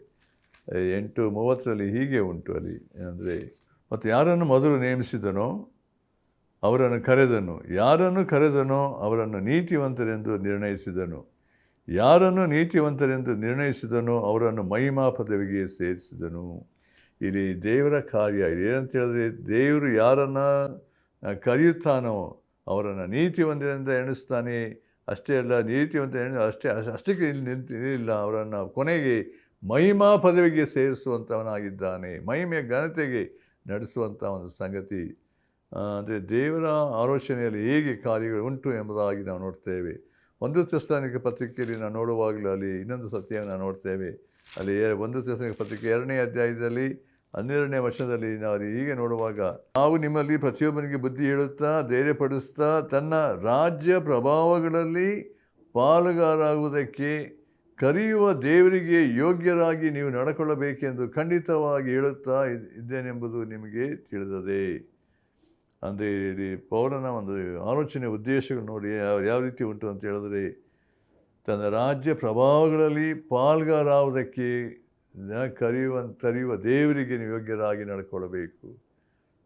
8:30 ಹೀಗೆ ಉಂಟು. ಅಲ್ಲಿ ಏನಂದರೆ, ಮತ್ತು ಯಾರನ್ನು ಮೊದಲು ನೇಮಿಸಿದನೋ ಅವರನ್ನು ಕರೆದನು, ಯಾರನ್ನು ಕರೆದನೋ ಅವರನ್ನು ನೀತಿವಂತರೆಂದು ನಿರ್ಣಯಿಸಿದನು, ಯಾರನ್ನು ನೀತಿವಂತರೆಂದು ನಿರ್ಣಯಿಸಿದನೋ ಅವರನ್ನು ಮಹಿಮಾ ಪದವಿಗೆ ಸೇರಿಸಿದನು. ಇಲ್ಲಿ ದೇವರ ಕಾರ್ಯ ಏನಂತ ಹೇಳಿದ್ರೆ, ದೇವರು ಯಾರನ್ನು ಕರೆಯುತ್ತಾನೋ ಅವರನ್ನು ನೀತಿವಂತರಿಂದ ಎಣಿಸ್ತಾನೆ. ಅಷ್ಟೇ ಅಲ್ಲ, ನೀತಿವಂತ ಅಷ್ಟಕ್ಕೆ ಇಲ್ಲಿ ನಿಂತಿಲ್ಲ, ಅವರನ್ನು ಕೊನೆಗೆ ಮಹಿಮಾ ಪದವಿಗೆ ಸೇರಿಸುವಂಥವನಾಗಿದ್ದಾನೆ, ಮಹಿಮೆಯ ಘನತೆಗೆ ನಡೆಸುವಂಥ ಒಂದು ಸಂಗತಿ. ಅಂದರೆ ದೇವರ ಆಲೋಚನೆಯಲ್ಲಿ ಹೇಗೆ ಕಾರ್ಯಗಳು ಉಂಟು ಎಂಬುದಾಗಿ ನಾವು ನೋಡ್ತೇವೆ. 1 ಥೆಸಲೋನಿಕ ಪತ್ರಿಕೆಯಲ್ಲಿ ನಾವು ನೋಡುವಾಗಲೂ ಅಲ್ಲಿ ಇನ್ನೊಂದು ಸತ್ಯವನ್ನು ನಾವು ನೋಡ್ತೇವೆ. ಅಲ್ಲಿ 1 ಥೆಸಲೋನಿಕ ಪತ್ರಿಕೆ 2ನೇ ಅಧ್ಯಾಯದಲ್ಲಿ 12ನೇ ವಚನದಲ್ಲಿ ನಾವು ಹೀಗೆ ನೋಡುವಾಗ, ನಾವು ನಿಮ್ಮಲ್ಲಿ ಪ್ರತಿಯೊಬ್ಬನಿಗೆ ಬುದ್ಧಿ ಹೇಳುತ್ತಾ ಧೈರ್ಯಪಡಿಸ್ತಾ ತನ್ನ ರಾಜ್ಯ ಪ್ರಭಾವಗಳಲ್ಲಿ ಪಾಲುಗಾರಾಗುವುದಕ್ಕೆ ಕರೆಯುವ ದೇವರಿಗೆ ಯೋಗ್ಯರಾಗಿ ನೀವು ನಡ್ಕೊಳ್ಳಬೇಕೆಂದು ಖಂಡಿತವಾಗಿ ಹೇಳುತ್ತಾ ಇದ್ದೇನೆಂಬುದು ನಿಮಗೆ ತಿಳಿದದೆ. ಅಂದರೆ ಇಲ್ಲಿ ಪೌಲನ ಒಂದು ಆಲೋಚನೆ ಉದ್ದೇಶಗಳು ನೋಡಿ ಯಾವ ರೀತಿ ಉಂಟು ಅಂತ ಹೇಳಿದ್ರೆ, ತನ್ನ ರಾಜ್ಯ ಪ್ರಭಾವಗಳಲ್ಲಿ ಪಾಲ್ಗಾರಾವುದಕ್ಕೆ ಕರೆಯುವ ದೇವರಿಗೆ ನೀವು ಯೋಗ್ಯರಾಗಿ ನಡ್ಕೊಳ್ಬೇಕು.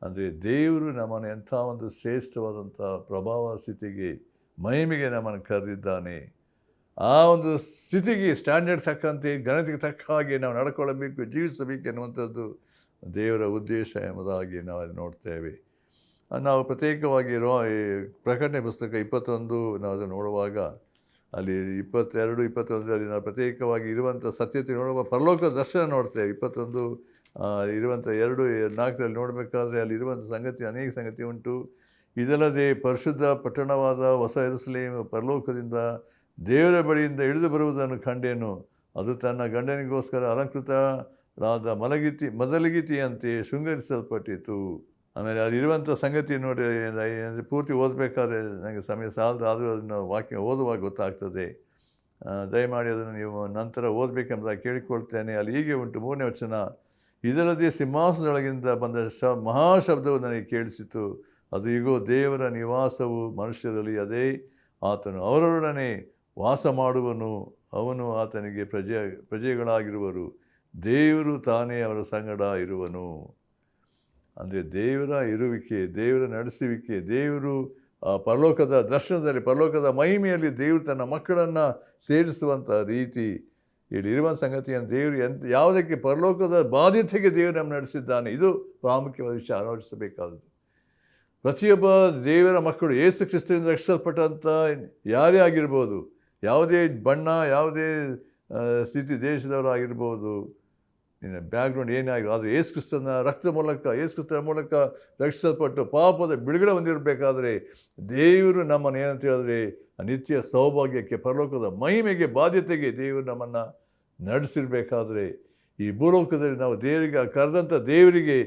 ಅಂದರೆ ದೇವರು ನಮ್ಮನ್ನು ಎಂಥ ಒಂದು ಶ್ರೇಷ್ಠವಾದಂಥ ಪ್ರಭಾವ ಸ್ಥಿತಿಗೆ, ಮಹಿಮೆಗೆ ನಮ್ಮನ್ನು ಕರೆದಿದ್ದಾನೆ. ಆ ಒಂದು ಸ್ಥಿತಿಗೆ, ಸ್ಟ್ಯಾಂಡರ್ಡ್ ತಕ್ಕಂತೆ, ಘನತೆಗೆ ತಕ್ಕ ಹಾಗೆ ನಾವು ನಡ್ಕೊಳ್ಳಬೇಕು, ಜೀವಿಸಬೇಕು ಎನ್ನುವಂಥದ್ದು ದೇವರ ಉದ್ದೇಶ ಎಂಬುದಾಗಿ ನಾವು ಅಲ್ಲಿ ನೋಡ್ತೇವೆ. ನಾವು ಪ್ರತ್ಯೇಕವಾಗಿ ಪ್ರಕಟಣೆ ಪುಸ್ತಕ 21 ನಾವು ಅದನ್ನು ನೋಡುವಾಗ ಅಲ್ಲಿ 22, 21ರಲ್ಲಿ ನಾವು ಪ್ರತ್ಯೇಕವಾಗಿ ಇರುವಂಥ ಸತ್ಯತೆ ನೋಡುವ ಪರಲೋಕ ದರ್ಶನ ನೋಡ್ತೇವೆ. 21 ಇರುವಂಥ 2:4ರಲ್ಲಿ ನೋಡಬೇಕಾದ್ರೆ ಅಲ್ಲಿ ಇರುವಂಥ ಸಂಗತಿ ಅನೇಕ ಸಂಗತಿ ಉಂಟು. ಇದಲ್ಲದೆ ಪರಿಶುದ್ಧ ಪಟ್ಟಣವಾದ ಹೊಸ ಯೆರೂಸಲೇಮ್ ಪರಲೋಕದಿಂದ ದೇವರ ಬಳಿಯಿಂದ ಇಳಿದು ಬರುವುದನ್ನು ಕಂಡೇನು. ಅದು ತನ್ನ ಗಂಡನಿಗೋಸ್ಕರ ಅಲಂಕೃತರಾದ ಮೊದಲಿಗಿತಿಯಂತೆ ಶೃಂಗರಿಸಲ್ಪಟ್ಟಿತು. ಆಮೇಲೆ ಅಲ್ಲಿರುವಂಥ ಸಂಗತಿ ನೋಡಿ ಪೂರ್ತಿ ಓದಬೇಕಾದ್ರೆ ನನಗೆ ಸಮಯ ಸಾಲದು, ಆದರೂ ಅದನ್ನು ವಾಕ್ಯ ಓದುವಾಗ ಗೊತ್ತಾಗ್ತದೆ. ದಯಮಾಡಿ ಅದನ್ನು ನೀವು ನಂತರ ಓದಬೇಕೆಂಬುದಾಗಿ ಕೇಳಿಕೊಳ್ತೇನೆ. ಅಲ್ಲಿ ಹೀಗೆ ಉಂಟು 3ನೇ ವಚನ, ಇದಲ್ಲದೆ ಸಿಂಹಾಸನದೊಳಗಿಂದ ಬಂದ ಮಹಾಶಬ್ದವು ನನಗೆ ಕೇಳಿಸಿತು. ಅದು ಈಗೋ ದೇವರ ನಿವಾಸವು ಮನುಷ್ಯರಲ್ಲಿ, ಅದೇ ಆತನು ಅವರೊಡನೆ ವಾಸ ಮಾಡುವನು, ಅವನು ಆತನಿಗೆ ಪ್ರಜೆಗಳಾಗಿರುವರು, ದೇವರು ತಾನೇ ಅವರ ಸಂಗಡ ಇರುವನು. ಅಂದರೆ ದೇವರ ಇರುವಿಕೆ, ದೇವರ ನಡೆಸುವಿಕೆ, ದೇವರು ಪರಲೋಕದ ದರ್ಶನದಲ್ಲಿ, ಪರಲೋಕದ ಮಹಿಮೆಯಲ್ಲಿ ದೇವರು ತನ್ನ ಮಕ್ಕಳನ್ನು ಸೇರಿಸುವಂಥ ರೀತಿ ಇಲ್ಲಿರುವ ಸಂಗತಿಯನ್ನು ದೇವರು ಯಾವುದಕ್ಕೆ ಪರಲೋಕದ ಬಾಧ್ಯತೆಗೆ ದೇವರು ನಮ್ಮ ನಡೆಸಿದ್ದಾನೆ. ಇದು ಪ್ರಾಮುಖ್ಯವಾದ ವಿಷಯ, ಆಲೋಚಿಸಬೇಕಾದದ್ದು. ಪ್ರತಿಯೊಬ್ಬ ದೇವರ ಮಕ್ಕಳು ಯೇಸು ಕ್ರಿಸ್ತನಿಂದ ರಕ್ಷಿಸಲ್ಪಟ್ಟಂಥ ಯಾರೇ ಆಗಿರ್ಬೋದು, ಯಾವುದೇ ಬಣ್ಣ, ಯಾವುದೇ ಸ್ಥಿತಿ ದೇಶದವರಾಗಿರ್ಬೋದು, ನಿನ್ನ ಬ್ಯಾಕ್ಗ್ರೌಂಡ್ ಏನೇ ಆಗಿರೋ, ಆದರೆ ಯೇಸು ಕ್ರಿಸ್ತನ ಯೇಸು ಮೂಲಕ ರಕ್ಷಿಸಲ್ಪಟ್ಟು ಪಾಪದ ಬಿಡುಗಡೆ ಹೊಂದಿರಬೇಕಾದ್ರೆ ದೇವರು ನಮ್ಮನ್ನು ಏನಂತ ಹೇಳಿದ್ರೆ ನಿತ್ಯ ಸೌಭಾಗ್ಯಕ್ಕೆ, ಪರಲೋಕದ ಮಹಿಮೆಗೆ, ಬಾಧ್ಯತೆಗೆ ದೇವರು ನಮ್ಮನ್ನು ನಡೆಸಿರಬೇಕಾದ್ರೆ ಈ ಭೂಲೋಕದಲ್ಲಿ ನಾವು ದೇವರಿಗೆ ಕರೆದಂಥ ದೇವರಿಗೆ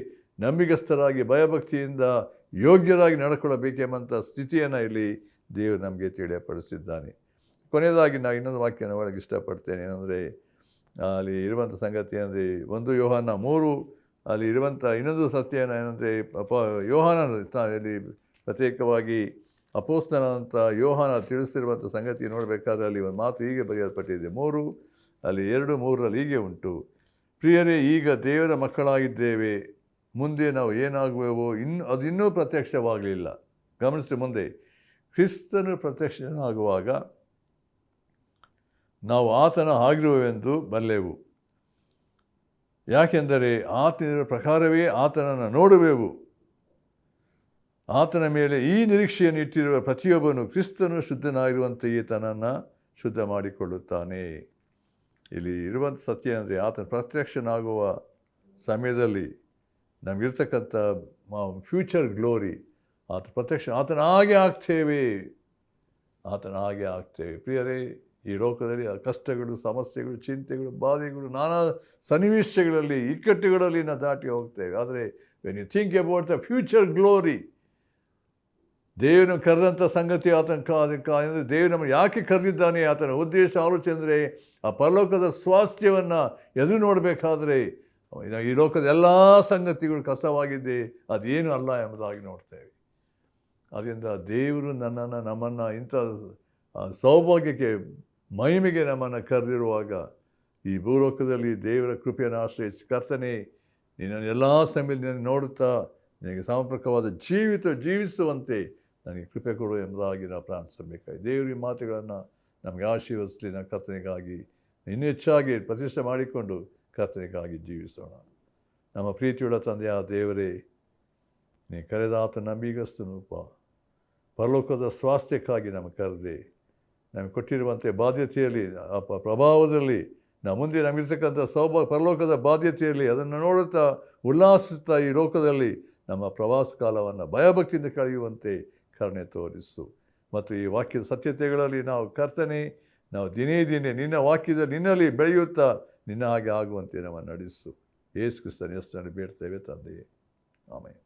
ನಂಬಿಗಸ್ತರಾಗಿ ಭಯಭಕ್ತಿಯಿಂದ ಯೋಗ್ಯರಾಗಿ ನಡ್ಕೊಳ್ಳಬೇಕೆಂಬಂಥ ಸ್ಥಿತಿಯನ್ನು ಇಲ್ಲಿ ದೇವರು ನಮಗೆ ತಿಳಿಯಪಡಿಸಿದ್ದಾನೆ. ಕೊನೆಯದಾಗಿ ನಾವು ಇನ್ನೊಂದು ವಾಕ್ಯನ ಒಳಗೆ ಇಷ್ಟಪಡ್ತೇನೆ. ಏನಂದರೆ ಅಲ್ಲಿ ಇರುವಂಥ ಸಂಗತಿ ಏನಂದರೆ 1 ಯೋಹಾನ 3 ಅಲ್ಲಿ ಇರುವಂಥ ಇನ್ನೊಂದು ಸತ್ಯನ ಏನಂದರೆ ಯೋಹಾನನು ಇಲ್ಲಿ ಪ್ರತ್ಯೇಕವಾಗಿ ಅಪೊಸ್ತಲನಾದಂಥ ಯೋಹಾನ ತಿಳಿಸಿರುವಂಥ ಸಂಗತಿ ನೋಡಬೇಕಾದ್ರೆ ಅಲ್ಲಿ ಒಂದು ಮಾತು ಹೀಗೆ ಬರೆಯಲ್ಪಟ್ಟಿದೆ. 3 ಅಲ್ಲಿ 2:3 ಹೀಗೆ ಉಂಟು: ಪ್ರಿಯರೇ, ಈಗ ದೇವರ ಮಕ್ಕಳಾಗಿದ್ದೇವೆ, ಮುಂದೆ ನಾವು ಏನಾಗುವೆವೋ ಅದು ಇನ್ನೂ ಪ್ರತ್ಯಕ್ಷವಾಗಲಿಲ್ಲ. ಗಮನಿಸಿ, ಮುಂದೆ ಕ್ರಿಸ್ತನು ಪ್ರತ್ಯಕ್ಷನಾಗುವಾಗ ನಾವು ಆತನ ಆಗಿರುವೆವೆಂದು ಬಲ್ಲೆವು. ಯಾಕೆಂದರೆ ಆತನ ಪ್ರಕಾರವೇ ಆತನನ್ನು ನೋಡುವೆವು. ಆತನ ಮೇಲೆ ಈ ನಿರೀಕ್ಷೆಯನ್ನು ಇಟ್ಟಿರುವ ಪ್ರತಿಯೊಬ್ಬನು ಕ್ರಿಸ್ತನು ಶುದ್ಧನಾಗಿರುವಂತೆಯೇ ತನ್ನನ್ನು ಶುದ್ಧ ಮಾಡಿಕೊಳ್ಳುತ್ತಾನೆ. ಇಲ್ಲಿ ಇರುವಂಥ ಸತ್ಯ ಅಂದರೆ ಆತನ ಪ್ರತ್ಯಕ್ಷನಾಗುವ ಸಮಯದಲ್ಲಿ ನಮಗಿರ್ತಕ್ಕಂಥ ಫ್ಯೂಚರ್ ಗ್ಲೋರಿ, ಆತನ ಹಾಗೆ ಆಗ್ತೇವೆ. ಪ್ರಿಯರೇ, ಈ ಲೋಕದಲ್ಲಿ ಕಷ್ಟಗಳು, ಸಮಸ್ಯೆಗಳು, ಚಿಂತೆಗಳು, ಬಾಧೆಗಳು, ನಾನಾ ಸನ್ನಿವೇಶಗಳಲ್ಲಿ, ಇಕ್ಕಟ್ಟುಗಳಲ್ಲಿ ನಾವು ದಾಟಿ ಹೋಗ್ತೇವೆ. ಆದರೆ when you think about the future glory, ದೇವರನ್ನು ಕರೆದಂಥ ಸಂಗತಿ, ಅಂದರೆ ದೇವರು ನಮ್ಮನ್ನು ಯಾಕೆ ಕರೆದಿದ್ದಾನೆ, ಆತನ ಉದ್ದೇಶ, ಆಲೋಚನೆ ಅಂದರೆ ಆ ಪರಲೋಕದ ಸ್ವಾಸ್ಥ್ಯವನ್ನು ಎದುರು ನೋಡಬೇಕಾದ್ರೆ ಈ ಲೋಕದ ಎಲ್ಲ ಸಂಗತಿಗಳು ಕಸವಾಗಿದ್ದೆ, ಅದೇನು ಅಲ್ಲ ಎಂಬುದಾಗಿ ನೋಡ್ತೇವೆ. ಅದರಿಂದ ದೇವರು ನಮ್ಮನ್ನು ಇಂಥ ಸೌಭಾಗ್ಯಕ್ಕೆ, ಮಹಿಮೆಗೆ ನಮ್ಮನ್ನು ಕರೆದಿರುವಾಗ ಈ ಭೂಲೋಕದಲ್ಲಿ ದೇವರ ಕೃಪೆಯನ್ನು ಆಶ್ರಯಿಸಿ, ಕರ್ತನೇ ನಿನ್ನನ್ನು ಎಲ್ಲ ಸಮಯದಲ್ಲಿ ನೋಡುತ್ತಾ ನಿನಗೆ ಸಮರ್ಪಕವಾದ ಜೀವಿಸುವಂತೆ ನನಗೆ ಕೃಪೆ ಕೊಡು ಎಂಬುದಾಗಿ ನಾವು ಪ್ರಾರ್ಥಿಸಬೇಕಾಗಿ ದೇವರ ಈ ಮಾತುಗಳನ್ನು ನಮಗೆ ಆಶೀರ್ವದಿಸಲಿ. ನಾವು ಕರ್ತನಿಗಾಗಿ ಇನ್ನೂ ಹೆಚ್ಚಾಗಿ ಪ್ರತಿಷ್ಠೆ ಮಾಡಿಕೊಂಡು ಕರ್ತನಿಗಾಗಿ ಜೀವಿಸೋಣ. ನಮ್ಮ ಪ್ರೀತಿಯುಳ್ಳ ತಂದೆಯ ದೇವರೇ, ನೀ ಕರೆದ ಆತ ನಂಬಿಗಸ್ತನೂಪ, ಪರಲೋಕದ ಸ್ವಾಸ್ಥ್ಯಕ್ಕಾಗಿ ನಮಗೆ ಕರೆದೆ, ನಮಗೆ ಕೊಟ್ಟಿರುವಂಥ ಬಾಧ್ಯತೆಯಲ್ಲಿ, ಆ ಪ್ರಭಾವದಲ್ಲಿ ನಾವು ಮುಂದೆ ನಮಗಿರ್ತಕ್ಕಂಥ ಪರಲೋಕದ ಬಾಧ್ಯತೆಯಲ್ಲಿ ಅದನ್ನು ನೋಡುತ್ತಾ ಉಲ್ಲಾಸಿಸುತ್ತಾ ಈ ಲೋಕದಲ್ಲಿ ನಮ್ಮ ಪ್ರವಾಸ ಕಾಲವನ್ನು ಭಯಭಕ್ತಿಯಿಂದ ಕಳೆಯುವಂತೆ ಕರುಣೆ ತೋರಿಸು. ಮತ್ತು ಈ ವಾಕ್ಯದ ಸತ್ಯತೆಗಳಲ್ಲಿ ನಾವು ಕರ್ತನೆ, ನಾವು ದಿನೇ ನಿನ್ನ ವಾಕ್ಯದಲ್ಲಿ ನಿನ್ನಲ್ಲಿ ಬೆಳೆಯುತ್ತಾ ನಿನ್ನ ಹಾಗೆ ಆಗುವಂತೆ ನಮ್ಮನ್ನು ನಡೆಸು. ಯೇಸು ಕ್ರಿಸ್ತನ ಹೆಸರಿನಲ್ಲಿ ಬೇಡ್ತೇವೆ ತಂದೆಯೇ, ಆಮೆನ್.